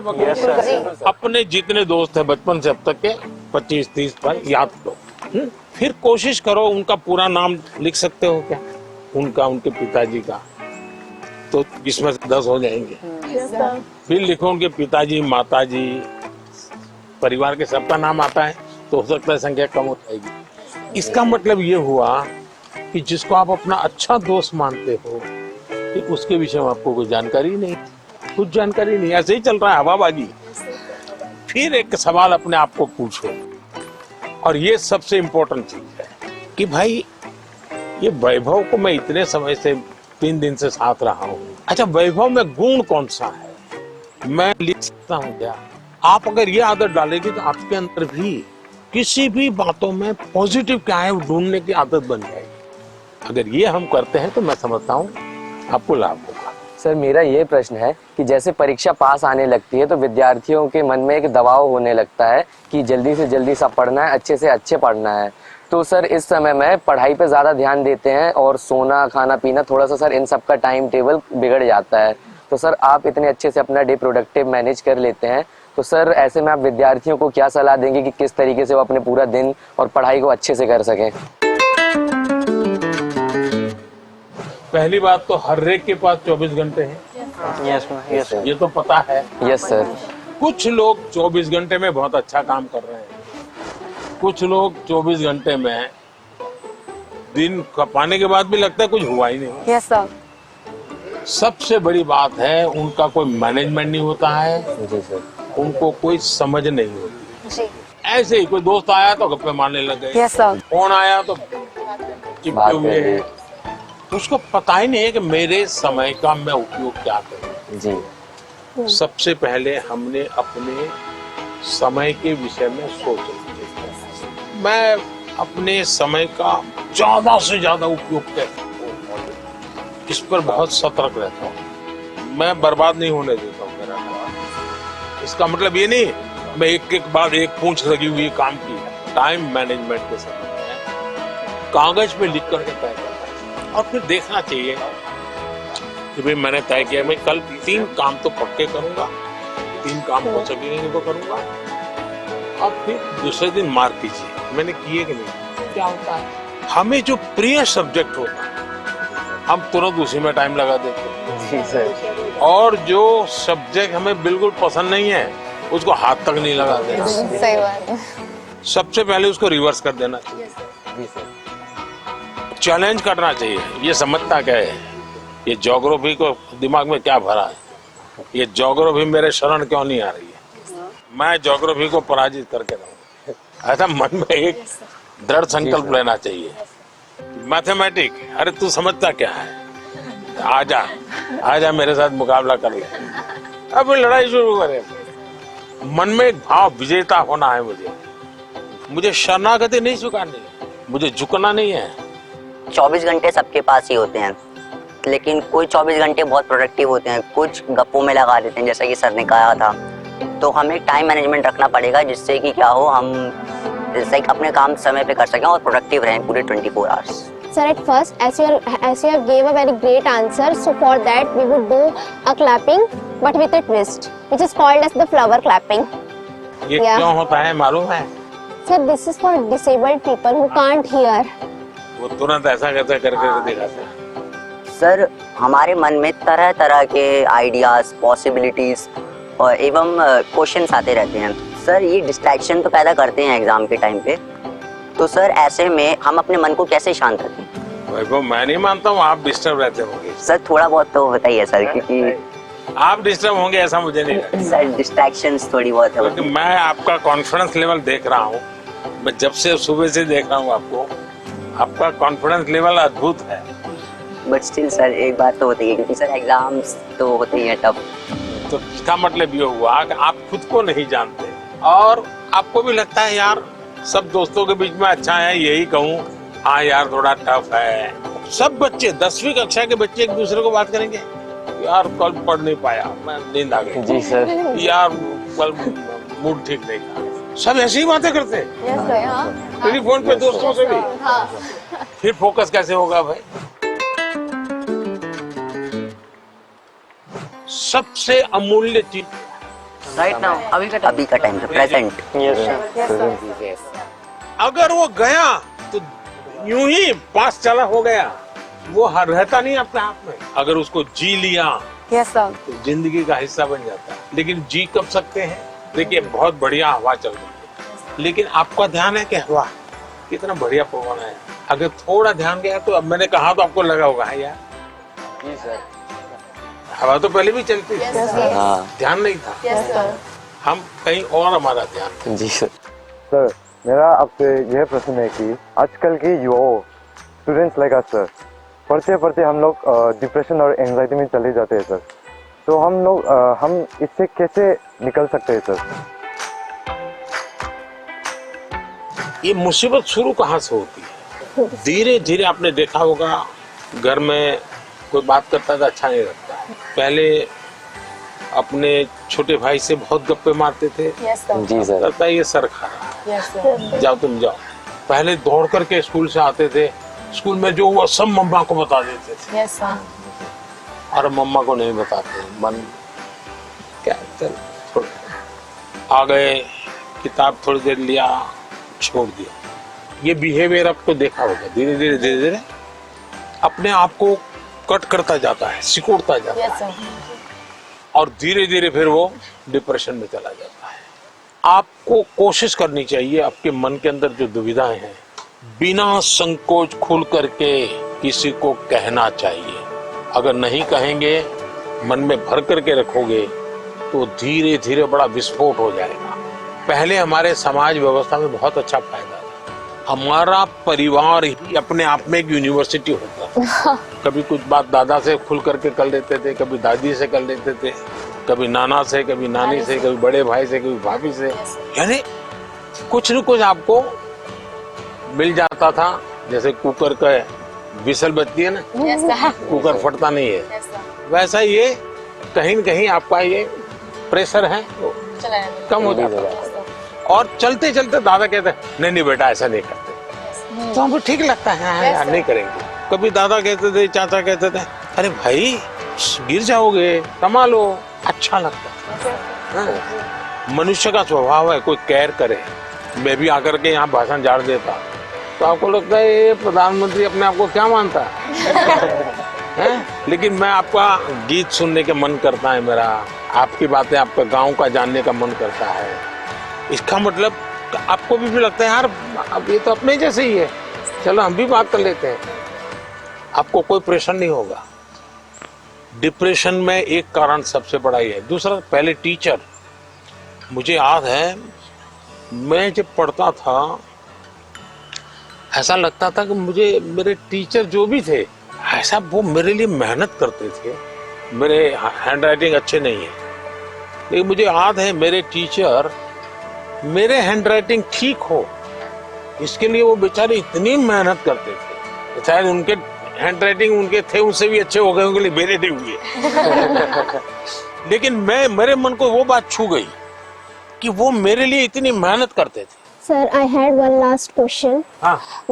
अपने जितने दोस्त हैं बचपन से अब तक के 25-30 पर याद करो। फिर कोशिश करो उनका पूरा नाम लिख सकते हो क्या, उनका, उनके पिताजी का, तो इसमें से 10 हो जाएंगे। फिर लिखो उनके पिताजी, माताजी, परिवार के सबका नाम आता है तो हो सकता है संख्या कम हो जाएगी। इसका मतलब ये हुआ कि जिसको आप अपना अच्छा दोस्त मानते हो कि उसके विषय में आपको कोई जानकारी नहीं, कुछ जानकारी नहीं, ऐसे ही चल रहा है हवाबाजी। फिर एक सवाल अपने आप को पूछो, और ये सबसे इम्पोर्टेंट चीज है कि भाई ये वैभव को मैं इतने समय से 3 दिन से साथ रहा हूँ, अच्छा वैभव में गुण कौन सा है, मैं लिख सकता हूँ क्या। आप अगर ये आदत डालेंगे तो आपके अंदर भी किसी भी बातों में पॉजिटिव क्या है ढूंढने की आदत बन जाएगी। अगर ये हम करते हैं तो मैं समझता हूँ आपको लाभ होगा। सर मेरा ये प्रश्न है कि जैसे परीक्षा पास आने लगती है तो विद्यार्थियों के मन में एक दबाव होने लगता है कि जल्दी से जल्दी सब पढ़ना है, अच्छे से अच्छे पढ़ना है। तो सर इस समय में पढ़ाई पे ज़्यादा ध्यान देते हैं और सोना खाना पीना थोड़ा सा सर इन सब का टाइम टेबल बिगड़ जाता है। तो सर आप इतने अच्छे से अपना डे प्रोडक्टिव मैनेज कर लेते हैं, तो सर ऐसे में आप विद्यार्थियों को क्या सलाह देंगे कि किस तरीके से वो अपने पूरा दिन और पढ़ाई को अच्छे से कर सकें। पहली बात तो हर एक के पास 24 घंटे हैं। यस ये तो पता है। Yes sir. कुछ लोग 24 घंटे में बहुत अच्छा काम कर रहे हैं, कुछ लोग 24 घंटे में दिन पाने के बाद भी लगता है कुछ हुआ ही नहीं। Yes sir. सबसे बड़ी बात है उनका कोई मैनेजमेंट नहीं होता है। जी सर। उनको कोई समझ नहीं होती। जी। ऐसे ही कोई दोस्त आया तो गप्पे मारने लग गए। Yes sir. फोन आया तो चिपके हुए हैं। उसको पता ही नहीं है कि मेरे समय का मैं उपयोग क्या करूं। जी। सबसे पहले हमने अपने समय के विषय में सोचना चाहिए। मैं अपने समय का ज्यादा से ज्यादा उपयोग करता हूँ, इस पर बहुत सतर्क रहता हूँ। मैं बर्बाद नहीं होने देता हूँ मेरा काम। इसका मतलब ये नहीं मैं एक एक बाद एक पूंछ लगी हुई काम की। टाइम मैनेजमेंट के समय में कागज पे लिख करके तय करना चाहिए और फिर देखना चाहिए कि भाई मैंने तय किया मैं कल 3 काम तो पक्के करूंगा, 3 काम हो सकेंगे तो करूंगा, और फिर दूसरे दिन मार्क कीजिए मैंने किए कि नहीं। क्या होता है हमें जो प्रिय सब्जेक्ट होता है हम तुरंत उसी में टाइम लगा देते हैं। जी सर। और जो सब्जेक्ट हमें बिल्कुल पसंद नहीं है उसको हाथ तक नहीं लगा देना। सही बात है। सबसे पहले उसको रिवर्स कर देना चाहिए। जी सर। चैलेंज करना चाहिए। ये समझता क्या है, ये ज्योग्राफी को दिमाग में क्या भरा है, ये ज्योग्राफी मेरे शरण क्यों नहीं आ रही है, मैं ज्योग्राफी को पराजित करके रहूं। ऐसा मन में एक दृढ़ संकल्प लेना चाहिए। मैथमेटिक, अरे तू समझता क्या है, आजा आजा मेरे साथ मुकाबला कर ले, अब लड़ाई शुरू करें। मन में एक भाव विजेता होना है। मुझे शरणागति नहीं स्वीकारनी है, मुझे झुकना नहीं है। 24 घंटे सबके पास ही होते हैं, लेकिन कोई 24 घंटे बहुत प्रोडक्टिव होते हैं, कुछ गप्पों में लगा देते हैं जैसा कि सर ने कहा था। तो हमें टाइम मैनेजमेंट रखना पड़ेगा जिससे कि क्या हो हम जैसे कि अपने काम समय पे कर सकें और प्रोडक्टिव रहें पूरे 24 hours. Sir, at first, as you have gave a very great answer, so for that we would do a clapping, but with a twist, which is called as the flower clapping. ये Yeah. क्यों होता है मालूम है? Sir, this is for disabled people who can't hear. वो तुरंत ऐसा कैसे करके दिखाते हैं। सर हमारे मन में तरह तरह के आइडियाज, पॉसिबिलिटीज और एवं क्वेश्चंस आते रहते हैं। सर ये डिस्ट्रैक्शन तो पैदा करते हैं एग्जाम के टाइम पे, तो सर ऐसे में हम अपने मन को कैसे शांत रखें? वैभव मैं नहीं मानता हूँ आप डिस्टर्ब रहते होंगे। सर थोड़ा बहुत तो होता ही है सर, क्योंकि आप डिस्टर्ब होंगे ऐसा मुझे नहीं लगता। सर डिस्ट्रैक्शंस थोड़ी बहुत है। क्योंकि मैं आपका कॉन्फिडेंस लेवल देख रहा हूँ, मैं जब से सुबह से देख रहा हूँ आपको, आपका कॉन्फिडेंस लेवल अद्भुत है। बट स्टिल सर एक बात तो होती है, क्योंकि सर एग्जाम्स तो होते ही हैं टफ। तो इसका मतलब ये हुआ कि आप खुद को नहीं जानते और आपको भी लगता है यार सब दोस्तों के बीच में अच्छा है, यही कहूँ हाँ यार थोड़ा टफ है। सब बच्चे 10वीं कक्षा के बच्चे एक दूसरे को बात करेंगे, यार कल पढ़ नहीं पाया, मैं नींद आ गई। जी सर। यार कल मूड ठीक नहीं था। सब ऐसी ही बातें करते हैं टेलीफोन पे दोस्तों से भी। फिर फोकस कैसे होगा भाई? सबसे अमूल्य चीज राइट नाउ, अभी का टाइम प्रेजेंट। अगर वो गया तो यूं ही पास चला हो गया, वो रहता नहीं अपने आप में। अगर उसको जी लिया तो जिंदगी का हिस्सा बन जाता है। लेकिन जी कब सकते हैं? देखिए बहुत बढ़िया हवा चल रही है, लेकिन आपका ध्यान है कि हवा कितना बढ़िया पवन है। अगर थोड़ा ध्यान गया तो, अब मैंने कहा तो आपको लगा होगा यार जी सर। हवा तो पहले भी चलती थी, ध्यान नहीं था। हम कहीं और हमारा ध्यान। जी सर। सर मेरा आपसे यह प्रश्न है कि आजकल के युवाओं स्टूडेंट्स लाइक अस सर, पढ़ते पढ़ते हम लोग डिप्रेशन और एंजाइटी में चले जाते हैं सर। तो हम इससे कैसे निकल सकते हैं सर? ये मुसीबत शुरू कहाँ से होती है? धीरे धीरे आपने देखा होगा, घर में कोई बात करता था अच्छा नहीं लगता। पहले अपने छोटे भाई से बहुत गप्पे मारते थे। जी सर। लगता है ये सर खा रहा, जाओ तुम जाओ। पहले दौड़ करके स्कूल से आते थे, स्कूल में जो हुआ सब मम्मा को बता देते थे। और मम्मा को नहीं बताते, मन क्या चल आ गए, किताब थोड़ी देर लिया, छोड़ दिया। ये बिहेवियर आपको देखा होगा, धीरे धीरे धीरे धीरे अपने आप को कट करता जाता है, सिकुड़ता जाता है, और धीरे धीरे फिर वो डिप्रेशन में चला जाता है। आपको कोशिश करनी चाहिए, आपके मन के अंदर जो दुविधाएं हैं बिना संकोच खुल करके किसी को कहना चाहिए। अगर नहीं कहेंगे, मन में भर करके रखोगे, तो धीरे धीरे बड़ा विस्फोट हो जाएगा। पहले हमारे समाज व्यवस्था में बहुत अच्छा फायदा था। हमारा परिवार ही अपने आप में एक यूनिवर्सिटी होता था। कभी कुछ बात दादा से खुल करके कर लेते थे, कभी दादी से कर लेते थे, कभी नाना से, कभी नानी से, कभी बड़े भाई से, कभी भाभी से। यानी कुछ न कुछ आपको मिल जाता था। जैसे कुकर का विसल बजती है ना, कुकर फटता नहीं है, वैसा ये कहीं न कहीं आपका ये प्रेशर है वो कम हो जाता है। और चलते चलते दादा कहते हैं नहीं नहीं बेटा ऐसा नहीं करते, तो हमको ठीक लगता है, हाँ यार नहीं करेंगे। कभी दादा कहते थे, चाचा कहते थे अरे भाई गिर जाओगे, कमा लो, अच्छा लगता है। मनुष्य का स्वभाव है कोई केयर करे। मैं भी आकर के यहाँ भाषण झाड़ देता तो आपको लगता है ये प्रधानमंत्री अपने आप को क्या मानता है? लेकिन मैं आपका गीत सुनने के मन करता है मेरा, आपकी बातें, आपका गांव का जानने का मन करता है। इसका मतलब आपको भी लगता है यार अब ये तो अपने जैसे ही है, चलो हम भी बात कर लेते हैं। आपको कोई प्रेशर नहीं होगा। डिप्रेशन में एक कारण सबसे बड़ा ही है। दूसरा, पहले टीचर, मुझे याद है मैं जब पढ़ता था ऐसा लगता था कि मुझे मेरे टीचर जो भी थे ऐसा वो मेरे लिए मेहनत करते थे। मेरे हैंड राइटिंग अच्छे नहीं है, लेकिन मुझे याद है मेरे टीचर मेरे हैंड राइटिंग ठीक हो इसके लिए वो बेचारे इतनी मेहनत करते थे। शायद उनके हैंड राइटिंग उनके थे उनसे भी अच्छे हो गए होंगे, मेरे नहीं हुए। लेकिन मेरे मन को वो बात छू गई कि वो मेरे लिए इतनी मेहनत करते थे। Sir, I had one last question.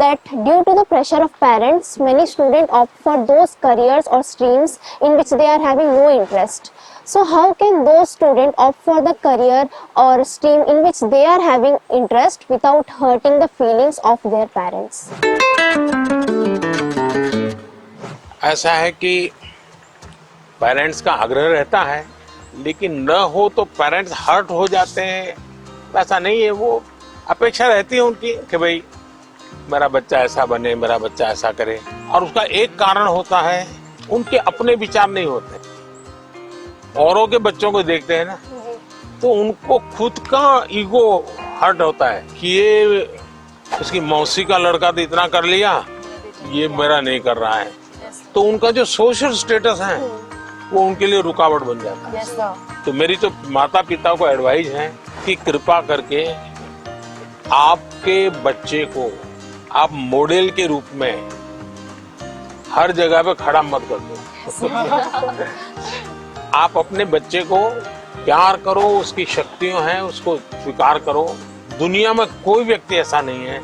That due to the pressure of parents, many students opt for those careers or streams in which they are having no interest. So how can those students opt for the career or stream in which they are having interest without hurting the feelings of their parents? ऐसा है कि parents का आग्रह रहता है, लेकिन न हो तो पेरेंट्स हर्ट हो जाते हैं। ऐसा नहीं है, वो अपेक्षा रहती है उनकी कि भाई मेरा बच्चा ऐसा बने, मेरा बच्चा ऐसा करे। और उसका एक कारण होता है उनके अपने विचार नहीं होते। औरों के बच्चों को देखते हैं ना, तो उनको खुद का ईगो हर्ट होता है कि ये उसकी मौसी का लड़का तो इतना कर लिया, ये मेरा नहीं कर रहा है। तो उनका जो सोशल स्टेटस है वो उनके लिए रुकावट बन जाता है। तो मेरी तो माता पिता को एडवाइस है कि कृपा करके आपके बच्चे को आप मॉडल के रूप में हर जगह पे खड़ा मत कर दो। आप अपने बच्चे को प्यार करो, उसकी शक्तियां हैं उसको स्वीकार करो, दुनिया में कोई व्यक्ति ऐसा नहीं है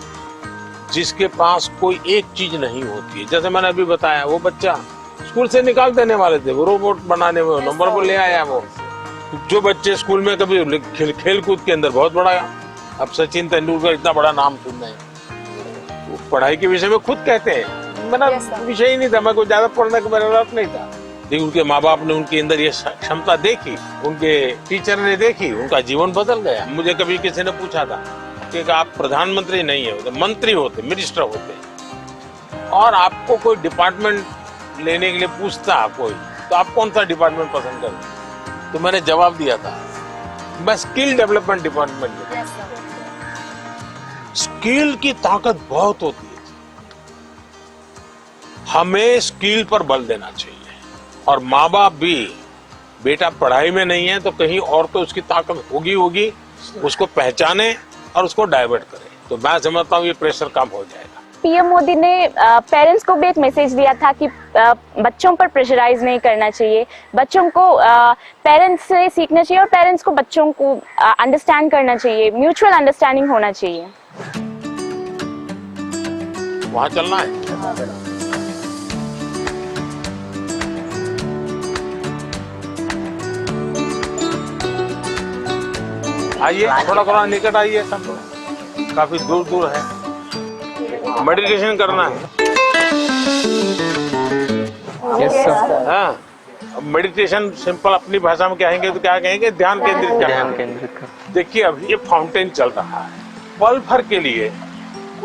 जिसके पास कोई एक चीज नहीं होती है। जैसे मैंने अभी बताया, वो बच्चा स्कूल से निकाल देने वाले थे, वो रोबोट बनाने में नंबर पर ले आया। वो जो बच्चे स्कूल में कभी खेल कूद के अंदर बहुत बड़ा, अब सचिन तेंदुलकर इतना बड़ा नाम सुन रहे हैं, वो पढ़ाई के विषय में खुद कहते हैं मेरा विषय ही नहीं था, मैं कोई ज्यादा पढ़ने का मेरा रस नहीं था। लेकिन उनके माँ बाप ने उनके अंदर ये क्षमता देखी, उनके टीचर ने देखी, उनका जीवन बदल गया। मुझे कभी किसी ने पूछा था कि आप प्रधानमंत्री नहीं होते, मंत्री होते, मिनिस्टर होते, और आपको कोई डिपार्टमेंट लेने के लिए पूछता कोई, तो आप कौन सा डिपार्टमेंट पसंद करें? तो मैंने जवाब दिया था, मैं स्किल डेवलपमेंट डिपार्टमेंट। स्किल की ताकत बहुत होती है, हमें स्किल पर बल देना चाहिए। और माँ बाप भी, बेटा पढ़ाई में नहीं है तो कहीं और तो उसकी ताकत होगी, उसको पहचाने और उसको डाइवर्ट करे, तो मैं समझता हूँ ये प्रेशर कम हो जाएगा। पीएम मोदी ने पेरेंट्स को भी एक मैसेज दिया था कि बच्चों पर प्रेशराइज नहीं करना चाहिए, बच्चों को पेरेंट्स से सीखना चाहिए और पेरेंट्स को बच्चों को अंडरस्टैंड करना चाहिए, म्यूचुअल अंडरस्टैंडिंग होना चाहिए। वहां चलना है। आइए, थोड़ा निकट आइए, सब काफी दूर दूर है। मेडिटेशन करना है। हाँ, मेडिटेशन सिंपल अपनी भाषा में कहेंगे तो क्या कहेंगे? ध्यान केंद्रित करना। देखिए अभी ये फाउंटेन चल रहा है, पल भर के लिए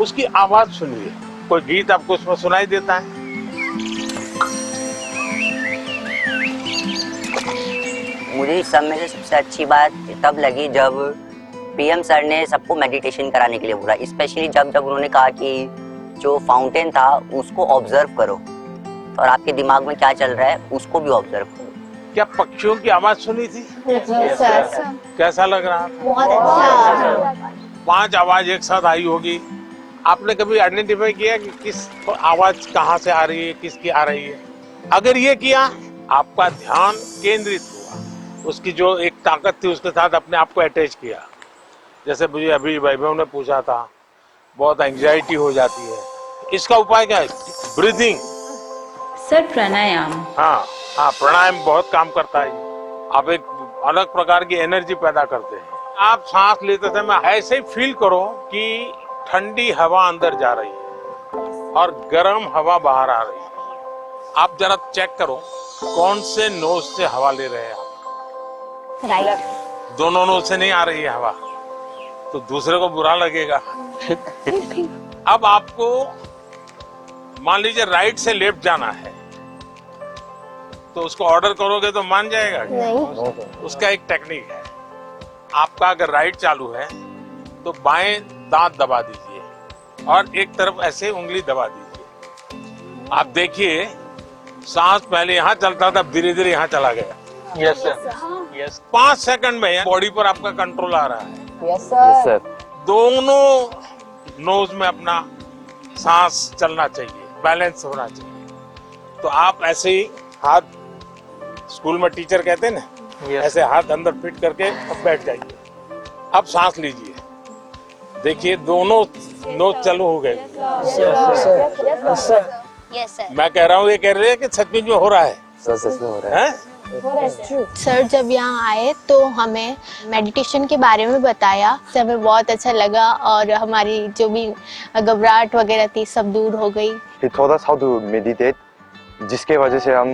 उसकी आवाज सुनिए। कोई गीत आपको उसमें सुनाई देता है? मुझे इस सब में से सबसे अच्छी बात तब लगी जब पीएम सर ने सबको मेडिटेशन कराने के लिए बोला, स्पेशली जब उन्होंने कहा कि जो फाउंटेन था उसको ऑब्जर्व करो और आपके दिमाग में क्या चल रहा है उसको भी ऑब्जर्व करो। क्या पक्षियों की आवाज सुनी थी? कैसा लग रहा? बहुत अच्छा। 5 आवाज एक साथ आई होगी। आपने कभी आइडेंटिफाई किया कि किस आवाज कहाँ से आ रही है, किसकी आ रही है? अगर ये किया, आपका ध्यान केंद्रित हुआ, उसकी जो एक ताकत थी उसके साथ अपने आप को अटैच किया। जैसे मुझे अभी वैभव ने पूछा था, बहुत एंजाइटी हो जाती है, इसका उपाय क्या है? ब्रीदिंग। सर प्राणायाम। हाँ, प्राणायाम बहुत काम करता है। आप एक अलग प्रकार की एनर्जी पैदा करते हैं। आप सांस लेते समय ऐसे ही फील करो कि ठंडी हवा अंदर जा रही है और गर्म हवा बाहर आ रही है। आप जरा चेक करो कौन से नोज से हवा ले रहे हैं आप? राइट। दोनों नोज से नहीं आ रही है हवा, तो दूसरे को बुरा लगेगा। अब आपको मान लीजिए राइट से लेफ्ट जाना है, तो उसको ऑर्डर करोगे तो मान जाएगा? नहीं। उसका एक टेक्निक है, आपका अगर राइट चालू है तो बाएं दांत दबा दीजिए और एक तरफ ऐसे उंगली दबा दीजिए। आप देखिए सांस पहले यहाँ चलता था, धीरे धीरे यहाँ चला गया। Yes sir. यस, 5 सेकंड में बॉडी पर आपका कंट्रोल आ रहा है। Yes sir. दोनों नोज में अपना सांस चलना चाहिए, बैलेंस होना चाहिए। तो आप ऐसे ही हाथ, स्कूल में टीचर कहते हैं ना, ऐसे हाथ अंदर फिट करके अब बैठ जाइए। अब सांस लीजिए, देखिए दोनों नोज चालू हो गए। मैं कह रहा हूँ, ये कह रहे हैं कि सचमुच में हो रहा है? सच में हो रहा है। सर जब यहाँ आए तो हमें मेडिटेशन के बारे में बताया, हमें बहुत अच्छा लगा और हमारी जो भी घबराहट वगैरह थी सब दूर हो गई। He told us how to meditate, जिसके वजह से हम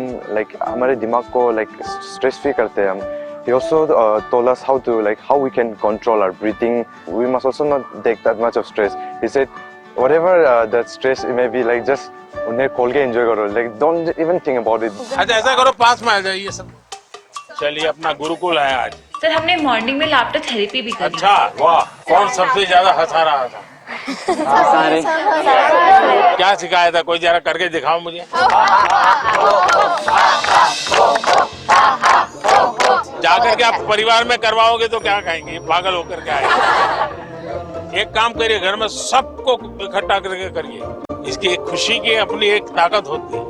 हमारे दिमाग को स्ट्रेस फ्री करते हैं हम। He also told us how we can control our breathing. We must also not take that much of stress. He said whatever that stress it may be, just उन्हें खोल के एंजॉय करो, don't even think about it. अच्छा ऐसा करो, पास में आ जाइए सब। चलिए, अपना गुरुकुल है आज। सर हमने मॉर्निंग में लाफ्टर थेरेपी भी करी। अच्छा, वाह। कौन सबसे ज्यादा हंसा रहा था? क्या सिखाया था? कोई जरा करके दिखाओ मुझे। जाकर के आप परिवार में करवाओगे तो क्या कहेंगे? पागल होकर के आए। एक काम करिए, घर में सबको इकट्ठा करके करिए। इसकी एक खुशी की अपनी एक ताकत होती है,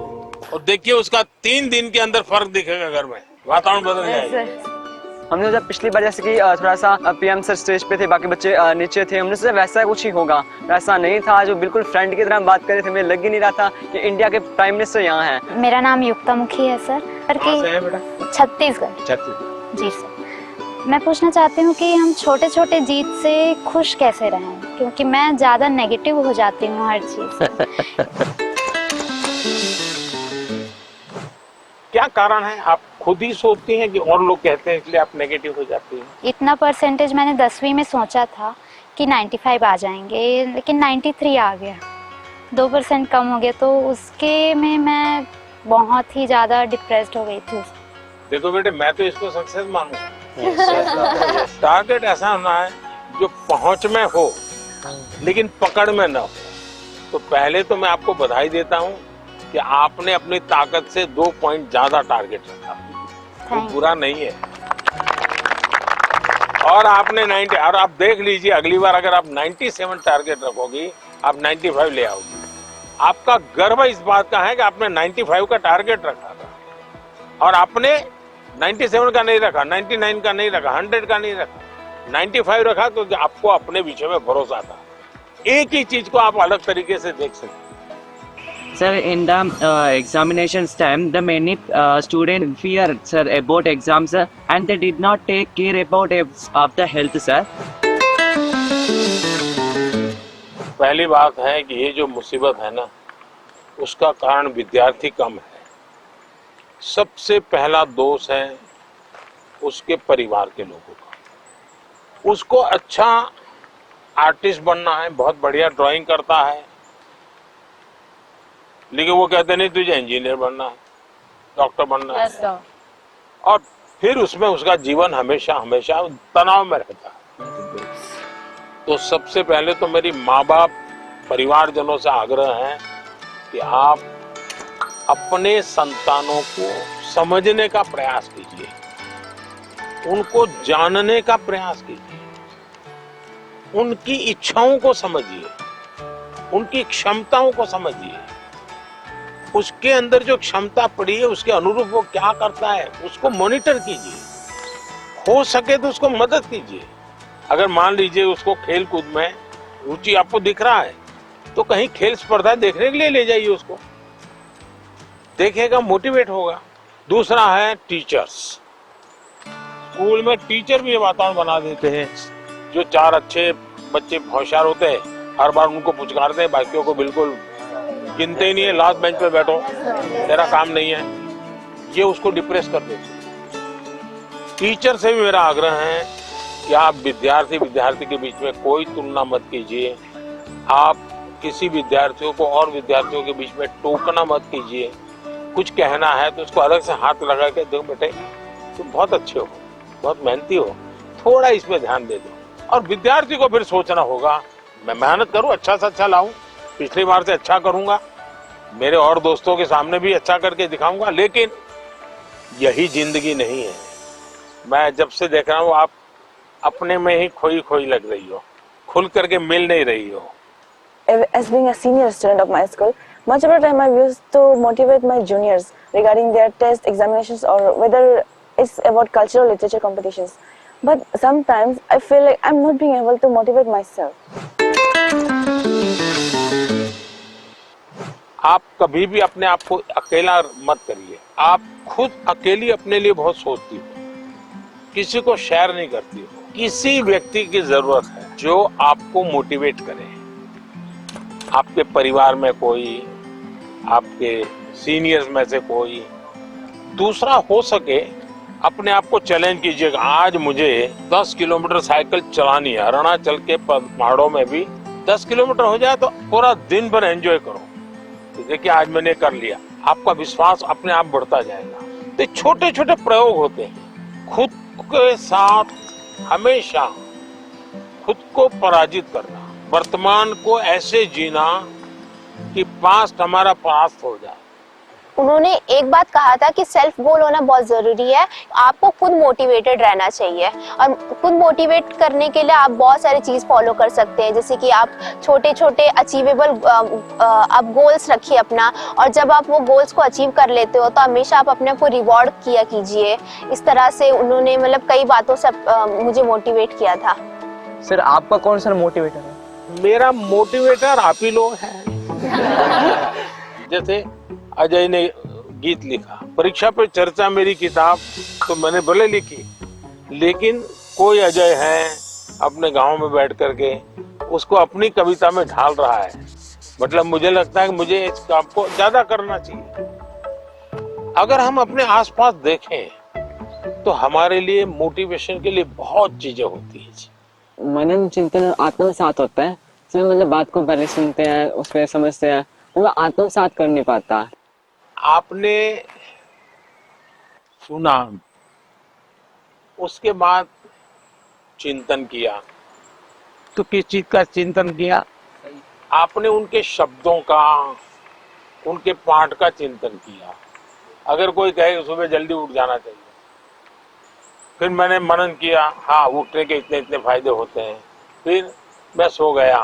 और देखिए उसका 3 दिन के अंदर फर्क दिखेगा। घर में वातावरण बदल जाएगा। हमने जब पिछली बार जैसे कि थोड़ा सा पीएम सर स्टेज पे थे, बाकी बच्चे नीचे थे, हमने सोचा वैसा कुछ ही होगा, वैसा नहीं था। जो बिल्कुल फ्रेंड की तरह बात कर रहे थे, मुझे लग ही नहीं रहा था कि इंडिया के प्राइम मिनिस्टर यहाँ हैं। मेरा नाम युक्ता मुखी है सर। छत्तीसगढ़। जी सर। मैं पूछना चाहती हूँ कि हम छोटे छोटे जीत से खुश कैसे रहें, क्योंकि मैं ज़्यादा नेगेटिव हो जाती हूँ हर चीज़। क्या कारण है? आप खुद ही सोचती हैं कि और लोग कहते हैं इसलिए आप नेगेटिव हो जाती हैं? इतना परसेंटेज मैंने 10वीं में सोचा था कि 95 आ जाएंगे, लेकिन 93 आ गया। 2% कम हो गया, तो उसके में मैं बहुत ही ज़्यादा डिप्रेस्ड हो गई थी। देखो बेटे, मैं तो इसको सक्सेस मानूंगा। टारगेट ऐसा होना है जो पहुंच में हो लेकिन पकड़ में ना हो। तो पहले तो मैं आपको बधाई देता हूं कि आपने अपनी ताकत से 2 पॉइंट ज्यादा टारगेट रखा, वो बुरा नहीं है। और आपने 90, और आप देख लीजिए अगली बार अगर आप 97 टारगेट रखोगी, आप 95 ले आओगी। आपका गर्व इस बात का है कि आपने 95 का टारगेट रखा था और आपने 97 का नहीं रखा, 99 का नहीं रखा, 100 का नहीं रखा, 95 रखा, क्योंकि आपको अपने विषय में भरोसा था। एक ही चीज को आप अलग तरीके से देख सकते। Sir, in the examinations time, the many students fear, sir, about exams, sir, and they did not take care about of the health, sir. पहली बात है कि ये जो मुसीबत है ना, उसका कारण विद्यार्थी कम है। सबसे पहला दोष है उसके परिवार के लोगों का। उसको अच्छा आर्टिस्ट बनना है, बहुत बढ़िया ड्राइंग करता है, लेकिन वो कहते नहीं तुझे इंजीनियर बनना है, डॉक्टर बनना है, और फिर उसमें उसका जीवन हमेशा हमेशा तनाव में रहता है। तो सबसे पहले तो मेरी माँ बाप परिवारजनों से आग्रह है कि आप अपने संतानों को समझने का प्रयास कीजिए, उनको जानने का प्रयास कीजिए, उनकी इच्छाओं को समझिए, उनकी क्षमताओं को समझिए, उसके अंदर जो क्षमता पड़ी है उसके अनुरूप वो क्या करता है उसको मॉनिटर कीजिए, हो सके तो उसको मदद कीजिए। अगर मान लीजिए उसको खेल कूद में रुचि आपको दिख रहा है तो कहीं खेल स्पर्धा देखने के लिए ले जाइए, उसको देखेगा, मोटिवेट होगा। दूसरा है टीचर्स। स्कूल में टीचर भी ये वातावरण बना देते हैं, जो 4 अच्छे बच्चे होशियार होते हैं हर बार उनको पुचकारते हैं, बाकियों को बिल्कुल गिनते ही नहीं है, लास्ट बेंच पे बैठो, तेरा काम नहीं है, ये उसको डिप्रेस कर देते। टीचर से भी मेरा आग्रह है कि आप विद्यार्थी के बीच में कोई तुलना मत कीजिए, आप किसी विद्यार्थियों को और विद्यार्थियों के बीच में टोकना मत कीजिए। कुछ कहना है तो उसको अलग से हाथ लगा के, देखो बेटे तुम बहुत अच्छे हो, बहुत मेहनती हो, थोड़ा इसमें ध्यान दे दो। और विद्यार्थी को फिर सोचना होगा मैं मेहनत करूं, अच्छा से अच्छा लाऊं, पिछली बार से अच्छा करूंगा, मेरे और दोस्तों के सामने भी अच्छा करके दिखाऊंगा। लेकिन यही जिंदगी नहीं है। मैं जब से देख रहा हूँ आप अपने में ही खोई खोई लग रही हो, खुल करके मिल नहीं रही हो। As being a senior student of my school, much of the time I used to motivate my juniors regarding their test examinations or whether it's about cultural literature competitions. But sometimes I feel like I'm not being able to motivate myself. आप कभी भी अपने आप को अकेला मत करिए। आप खुद अकेली अपने लिए बहुत सोचती हो, किसी को शेयर नहीं करती हो। किसी व्यक्ति की जरूरत है जो आपको मोटिवेट करे। आपके परिवार में कोई, आपके सीनियर्स में से कोई। दूसरा, हो सके अपने आप को चैलेंज कीजिएगा, आज मुझे 10 किलोमीटर साइकिल चलानी है, अरुणाचल के पहाड़ों में भी 10 किलोमीटर हो जाए तो पूरा दिन भर एंजॉय करो। तो देखिए आज मैंने कर लिया, आपका विश्वास अपने आप बढ़ता जाएगा। तो छोटे छोटे प्रयोग होते हैं, खुद के साथ हमेशा खुद को पराजित करना, वर्तमान को ऐसे जीना कि पास्ट हमारा पास्ट हो जाए, उन्होंने एक बात कहा था कि सेल्फ गोल होना बहुत ज़रूरी है, आपको खुद मोटिवेटेड रहना चाहिए और खुद मोटिवेट करने के लिए आप बहुत सारी चीज़ फॉलो कर सकते हैं, जैसे कि आप छोटे छोटे अचीवेबल आप गोल्स रखिए अपना, और जब आप वो गोल्स को अचीव कर लेते हो तो हमेशा आप अपने आप को रिवॉर्ड किया कीजिए। इस तरह से उन्होंने मतलब कई बातों से मुझे मोटिवेट किया था। सर आपका कौन सा मोटिवेटर है? मेरा मोटिवेटर आप ही लोग हैं। जैसे अजय ने गीत लिखा, परीक्षा पे चर्चा मेरी किताब तो मैंने भले लिखी, लेकिन कोई अजय है अपने गांव में बैठ करके उसको अपनी कविता में ढाल रहा है। मतलब मुझे लगता है कि मुझे इस काम को ज्यादा करना चाहिए। अगर हम अपने आसपास देखें तो हमारे लिए मोटिवेशन के लिए बहुत चीजें होती है। मनन चिंतन आत्मसात होता है, इसमें मतलब बात को पहले सुनते हैं, उसको समझते हैं, वो आत्मसात कर नहीं पाता। आपने सुना, उसके बाद चिंतन किया, तो किस चीज का चिंतन किया? आपने उनके शब्दों का, उनके पाठ का चिंतन किया। अगर कोई कहे सुबह जल्दी उठ जाना चाहिए, फिर मैंने मनन किया, हाँ उठने के इतने इतने फायदे होते हैं, फिर मैं सो गया,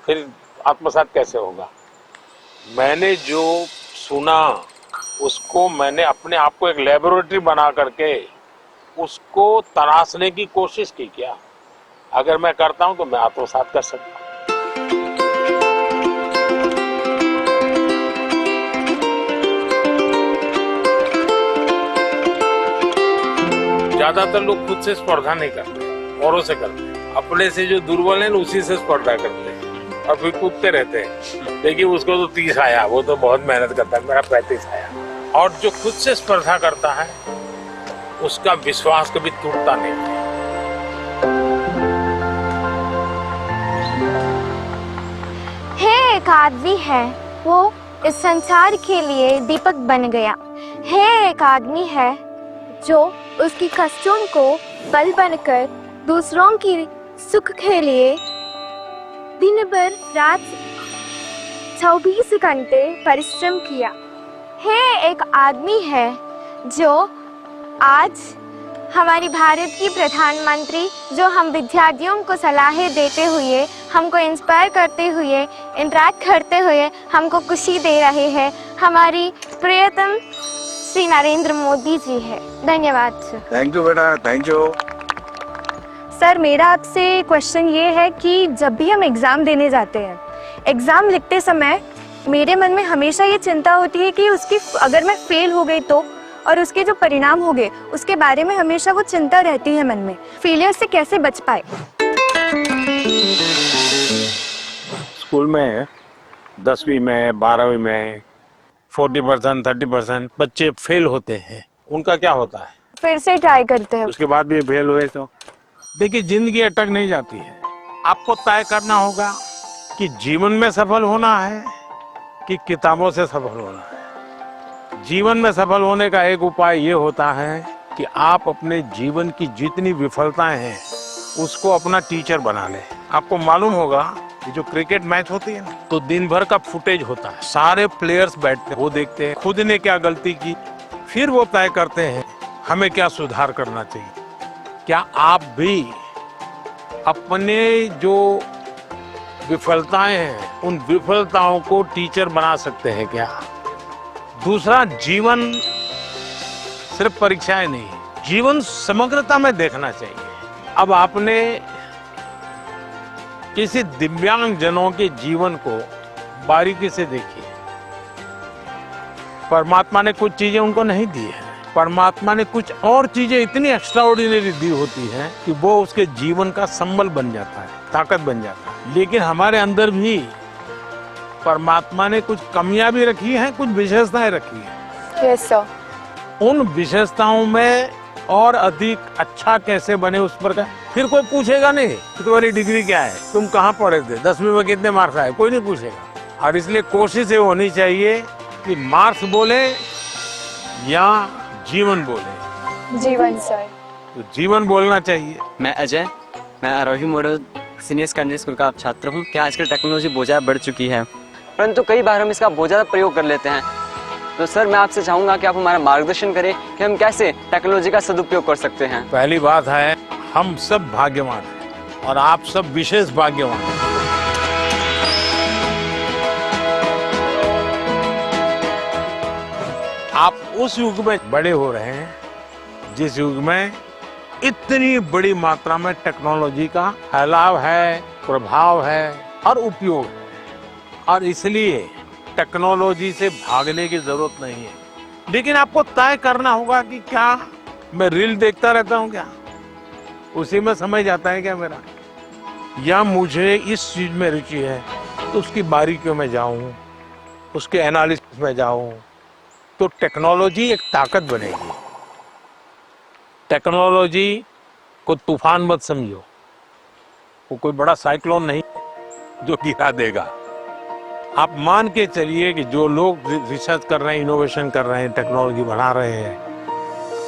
फिर आत्मसात कैसे होगा? मैंने जो सुना उसको मैंने अपने आप को एक लेबोरेटरी बना करके उसको तराशने की कोशिश की। क्या अगर मैं करता हूं तो मैं आत्मसात कर सकता हूं। ज्यादातर लोग खुद से स्पर्धा नहीं करते, औरों से करते हैं। अपने से जो दुर्बल है उसी से स्पर्धा करते हैं और फिर कूदते रहते हैं। देखिए उसको तो 30 आया, वो तो बहुत मेहनत करता है, मेरा 35 आया। और जो खुद से स्पर्धा करता है उसका विश्वास कभी टूटता नहीं है। है एक आदमी है, वो इस संसार के लिए दीपक बन गया। है एक आदमी है जो उसकी कष्टों को बल बनकर दूसरों की सुख के लिए दिन भर रात 24 घंटे परिश्रम किया। है एक आदमी है जो आज हमारी भारत की प्रधानमंत्री, जो हम विद्यार्थियों को सलाहें देते हुए, हमको इंस्पायर करते हुए, इंटरेक्ट करते हुए हमको खुशी दे रहे हैं, हमारी प्रियतम श्री नरेंद्र मोदी जी है। धन्यवाद सर। थैंक यू बेटा, थैंक यू। सर मेरा आपसे क्वेश्चन ये है कि जब भी हम एग्ज़ाम देने जाते हैं, एग्ज़ाम लिखते समय मेरे मन में हमेशा ये चिंता होती है कि उसकी अगर मैं फेल हो गई तो, और उसके जो परिणाम हो गए उसके बारे में हमेशा वो चिंता रहती है मन में। फेलियर से कैसे बच पाए? स्कूल में 10वीं में 12वीं में 40% 30% बच्चे फेल होते हैं। उनका क्या होता है? फिर से ट्राई करते हैं। उसके बाद भी फेल हुए तो देखिए जिंदगी अटक नहीं जाती है। आपको तय करना होगा कि जीवन में सफल होना है कि किताबों से सफल होना है। जीवन में सफल होने का एक उपाय ये होता है कि आप अपने जीवन की जितनी विफलताएं हैं उसको अपना टीचर बना लें। आपको मालूम होगा कि जो क्रिकेट मैच होती है ना, तो दिन भर का फुटेज होता है, सारे प्लेयर्स बैठते हैं, वो देखते हैं खुद ने क्या गलती की, फिर वो तय करते हैं हमें क्या सुधार करना चाहिए। क्या आप भी अपने जो विफलताएं हैं उन विफलताओं को टीचर बना सकते हैं क्या? दूसरा, जीवन सिर्फ परीक्षाएं नहीं, जीवन समग्रता में देखना चाहिए। अब आपने किसी दिव्यांग जनों के जीवन को बारीकी से देखिए। परमात्मा ने कुछ चीजें उनको नहीं दी है, परमात्मा ने कुछ और चीजें इतनी एक्स्ट्राऑर्डिनरी दी होती हैं कि वो उसके जीवन का संबल बन जाता है, ताकत बन जाता है। लेकिन हमारे अंदर भी परमात्मा ने कुछ कमियां भी रखी हैं, कुछ विशेषताएं रखी हैं। Yes sir. उन विशेषताओं में और अधिक अच्छा कैसे बने उस पर का फिर कोई पूछेगा नहीं कि तुम्हारी डिग्री क्या है, तुम कहाँ पढ़े थे, 10वीं में कितने मार्क्स आए, कोई नहीं पूछेगा। और इसलिए कोशिश ये होनी चाहिए कि मार्क्स बोले या जीवन बोले। जीवन सर। तो जीवन बोलना चाहिए। मैं अजय, मैं आरोही मॉडल सीनियर सेकेंडरी स्कूल का छात्र हूँ। क्या आजकल टेक्नोलॉजी बहुत ज़्यादा बढ़ चुकी है, परंतु कई बार हम इसका बहुत ज़्यादा प्रयोग कर लेते हैं। तो सर मैं आपसे चाहूँगा कि आप हमारा मार्गदर्शन करें कि हम कैसे टेक्नोलॉजी का सदुपयोग कर सकते हैं। पहली बात है, हम सब भाग्यवान हैं और आप सब विशेष भाग्यवान हैं। आप उस युग में बड़े हो रहे हैं जिस युग में इतनी बड़ी मात्रा में टेक्नोलॉजी का फैलाव है, प्रभाव है और उपयोग है, और इसलिए टेक्नोलॉजी से भागने की जरूरत नहीं है। लेकिन आपको तय करना होगा कि क्या मैं रील देखता रहता हूँ, क्या उसी में समय जाता है क्या मेरा, या मुझे इस चीज में रुचि है तो उसकी बारीकियों में जाऊं, उसके एनालिसिस में जाऊं, तो टेक्नोलॉजी एक ताकत बनेगी। टेक्नोलॉजी को तूफान मत समझो, वो कोई बड़ा साइक्लोन नहीं जो गिरा देगा। आप मान के चलिए कि जो लोग रिसर्च कर रहे हैं, इनोवेशन कर रहे हैं, टेक्नोलॉजी बढ़ा रहे हैं,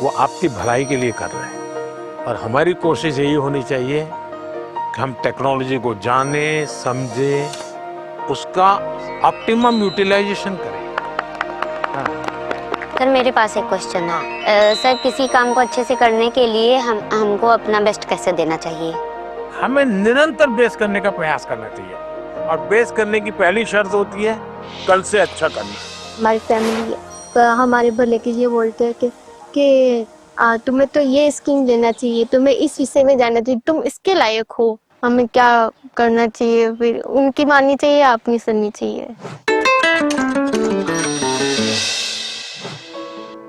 वो आपकी भलाई के लिए कर रहे हैं। और हमारी कोशिश यही होनी चाहिए कि हम टेक्नोलॉजी को जाने, समझे, उसका ऑप्टिमम यूटिलाइजेशन करें। सर मेरे पास एक क्वेश्चन है। सर किसी काम को अच्छे से करने के लिए हमको अपना बेस्ट कैसे देना चाहिए? हमें निरंतर बेस करने का प्रयास करना चाहिए, और बेस करने की पहली शर्त होती है कल से अच्छा करना। हमारी फैमिली हमारे भले के लिए बोलते हैं कि तुम्हें तो ये स्कीम लेना चाहिए, तुम्हें इस विषय में जाना चाहिए, तुम इसके लायक हो, हमें क्या करना चाहिए? फिर उनकी माननी चाहिए या अपनी सुननी चाहिए?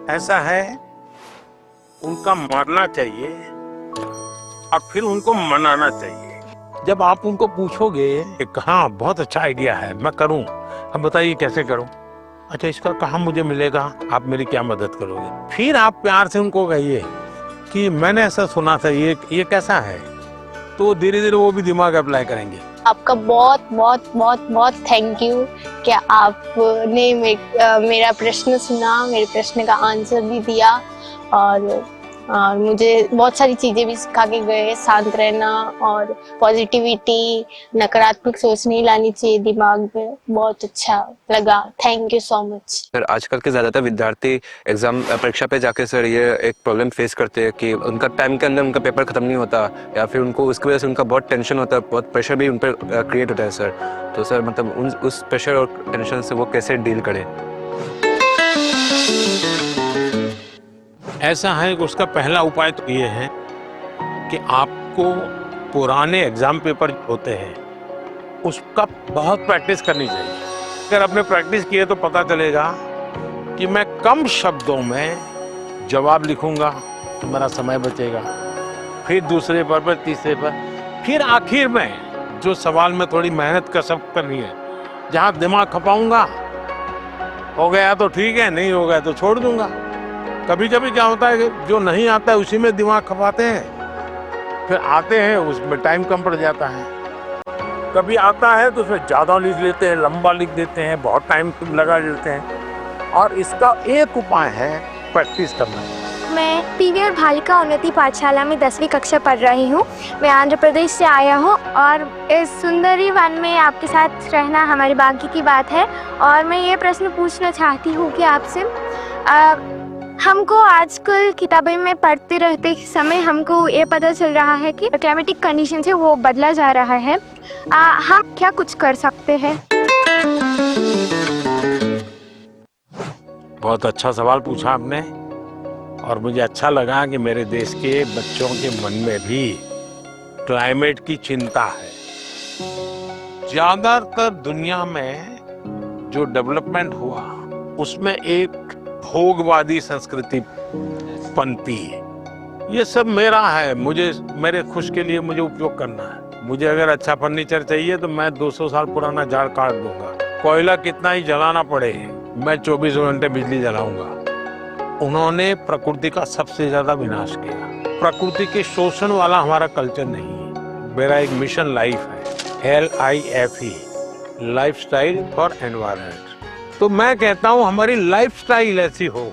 ऐसा है, उनका मानना चाहिए और फिर उनको मनाना चाहिए। जब आप उनको पूछोगे कि हाँ बहुत अच्छा आइडिया है, मैं करूं, अब बताइए कैसे करूं, अच्छा इसका कहाँ मुझे मिलेगा, आप मेरी क्या मदद करोगे, फिर आप प्यार से उनको कहिए कि मैंने ऐसा सुना था, ये कैसा है, तो धीरे धीरे वो भी दिमाग अप्लाई करेंगे। आपका बहुत बहुत बहुत बहुत थैंक यू कि आपने मेरा प्रश्न सुना, मेरे प्रश्न का आंसर भी दिया, और मुझे बहुत सारी चीज़ें भी सिखा के गए। शांत रहना और पॉजिटिविटी, नकारात्मक सोच नहीं लानी चाहिए दिमाग में। बहुत अच्छा लगा, thank you so much. Sir आजकल के ज़्यादातर विद्यार्थी एग्जाम परीक्षा पे जाके सर ये एक प्रॉब्लम फेस करते हैं कि उनका टाइम के अंदर उनका पेपर खत्म नहीं होता, या फिर उनको उसकी वजह से उनका बहुत टेंशन होता है, बहुत प्रेशर भी उन पर क्रिएट होता है सर। तो सर मतलब उस प्रेशर और टेंशन से वो कैसे डील करें? ऐसा है कि उसका पहला उपाय तो ये है कि आपको पुराने एग्जाम पेपर होते हैं उसका बहुत प्रैक्टिस करनी चाहिए। अगर आपने प्रैक्टिस की है तो पता चलेगा कि मैं कम शब्दों में जवाब लिखूंगा तो मेरा समय बचेगा, फिर दूसरे पर तीसरे पर, फिर आखिर में जो सवाल में थोड़ी मेहनत कसरत करनी है, जहाँ दिमाग खपाऊंगा, हो गया तो ठीक है, नहीं हो गया तो छोड़ दूंगा। कभी कभी क्या होता है कि जो नहीं आता है उसी में दिमाग खपाते हैं, फिर आते हैं उसमें टाइम कम पड़ जाता है। कभी आता है तो उसमें ज़्यादा लिख लेते हैं, लंबा लिख देते हैं, बहुत टाइम लगा देते हैं। और इसका एक उपाय है प्रैक्टिस करना। मैं पीवीआर बालिका उन्नति पाठशाला में 10वीं कक्षा पढ़ रही हूँ। मैं आंध्र प्रदेश से आया हूँ और इस सुंदरी वन में आपके साथ रहना हमारे भाग्य की बात है। और मैं ये प्रश्न पूछना चाहती हूँ कि आपसे हमको आजकल किताबें में पढ़ते रहते समय हमको ये पता चल रहा है कि क्लाइमेटिक कंडीशन है वो बदला जा रहा है। हम क्या कुछ कर सकते हैं? बहुत अच्छा सवाल पूछा आपने, और मुझे अच्छा लगा कि मेरे देश के बच्चों के मन में भी क्लाइमेट की चिंता है। ज्यादातर दुनिया में जो डेवलपमेंट हुआ उसमें एक भोगवादी संस्कृति पनपी है। ये सब मेरा है, मुझे मेरे खुश के लिए मुझे उपयोग करना है। मुझे अगर अच्छा फर्नीचर चाहिए तो मैं 200 साल पुराना झाड़ काट दूंगा, कोयला कितना ही जलाना पड़े मैं 24 घंटे बिजली जलाऊंगा। उन्होंने प्रकृति का सबसे ज्यादा विनाश किया। प्रकृति के शोषण वाला हमारा कल्चर नहीं है। मेरा एक मिशन लाइफ है, LIFE, लाइफस्टाइल फॉर एनवायरनमेंट। तो मैं कहता हूं हमारी लाइफस्टाइल ऐसी हो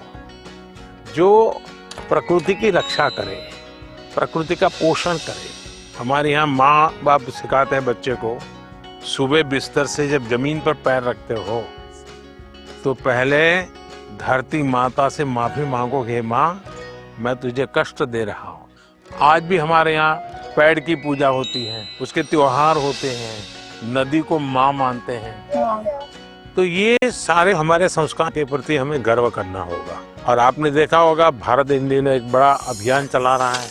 जो प्रकृति की रक्षा करे, प्रकृति का पोषण करे। हमारे यहाँ माँ बाप सिखाते हैं बच्चे को, सुबह बिस्तर से जब जमीन पर पैर रखते हो तो पहले धरती माता से माफी मांगोगे माँ, मैं तुझे कष्ट दे रहा हूँ। आज भी हमारे यहाँ पेड़ की पूजा होती है, उसके त्योहार होते हैं, नदी को माँ मानते हैं। तो ये सारे हमारे संस्कार के प्रति हमें गर्व करना होगा। और आपने देखा होगा भारत इन दिनों एक बड़ा अभियान चला रहा है,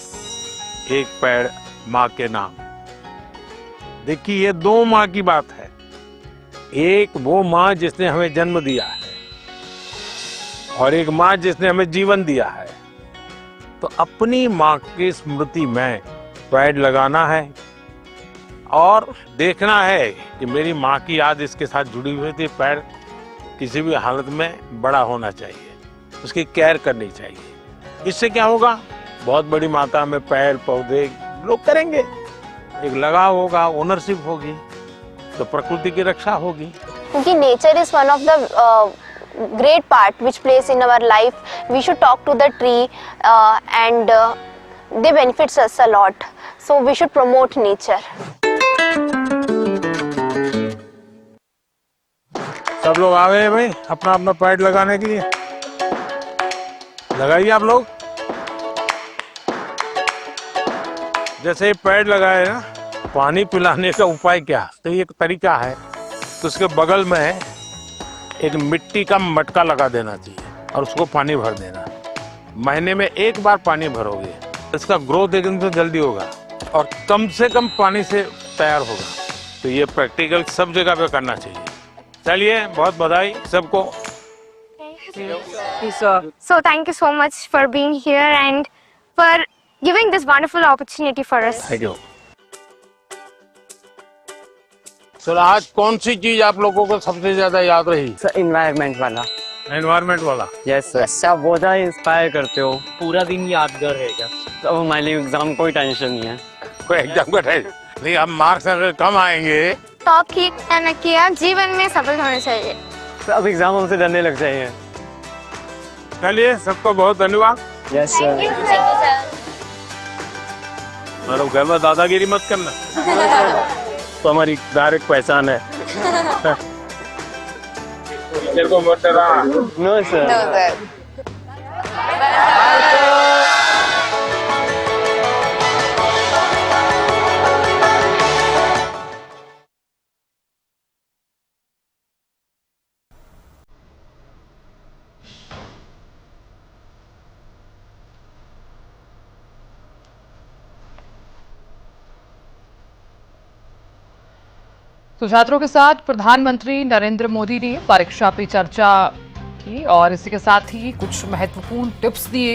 एक पेड़ माँ के नाम। देखिए ये दो माँ की बात है, एक वो माँ जिसने हमें जन्म दिया है और एक माँ जिसने हमें जीवन दिया है। तो अपनी माँ की स्मृति में पेड़ लगाना है और देखना है कि मेरी माँ की याद इसके साथ जुड़ी हुई थी। पेड़ किसी भी हालत में बड़ा होना चाहिए, उसकी केयर करनी चाहिए। इससे क्या होगा, बहुत बड़ी मात्रा में पेड़ पौधे लोग करेंगे, एक लगाव होगा, ओनरशिप होगी, तो प्रकृति की रक्षा होगी। क्योंकि nature is one of the great part which plays in our life. We should talk to the tree and they benefits us a lot. So we should promote nature. सब लोग आ गए भाई अपना अपना पेड़ लगाने के लिए। लगाइए आप लोग। जैसे पेड़ लगाए ना, पानी पिलाने का उपाय क्या, तो ये एक तरीका है। तो उसके बगल में एक मिट्टी का मटका लगा देना चाहिए और उसको पानी भर देना। महीने में एक बार पानी भरोगे, इसका ग्रोथ एकदम से जल्दी होगा और कम से कम पानी से तैयार होगा। तो ये प्रैक्टिकल सब जगह पे करना चाहिए। चलिए, बहुत बधाई सबको। So thank you so much for being here and for giving this wonderful opportunity for us. Thank you. Sir आज कौन सी चीज आप लोगों को सबसे ज्यादा याद रही? सर इन्वायरमेंट वाला। एनवायरमेंट वाला? Yes sir. आप बहुत ज़्यादा इंस्पायर करते हो, पूरा दिन यादगार रहेगा। अब हमारे लिए एग्जाम कोई टेंशन नहीं है। कोई एग्जाम का टेंशन नहीं, अब मार्क्स अगर कम आएंगे तो ठीक है कि आप जीवन में सफल होने चाहिए। सर अब एग्जाम हमसे डरने लग जाएंगे। चलिए, सबको बहुत धन्यवाद। Yes sir. मतलब घर में दादागिरी मत करना। तो हमारी डायरेक्ट पहचान है। टीचर को मत डरा। No sir. तो छात्रों के साथ प्रधानमंत्री नरेंद्र मोदी ने परीक्षा पे चर्चा की और इसी के साथ ही कुछ महत्वपूर्ण टिप्स दिए।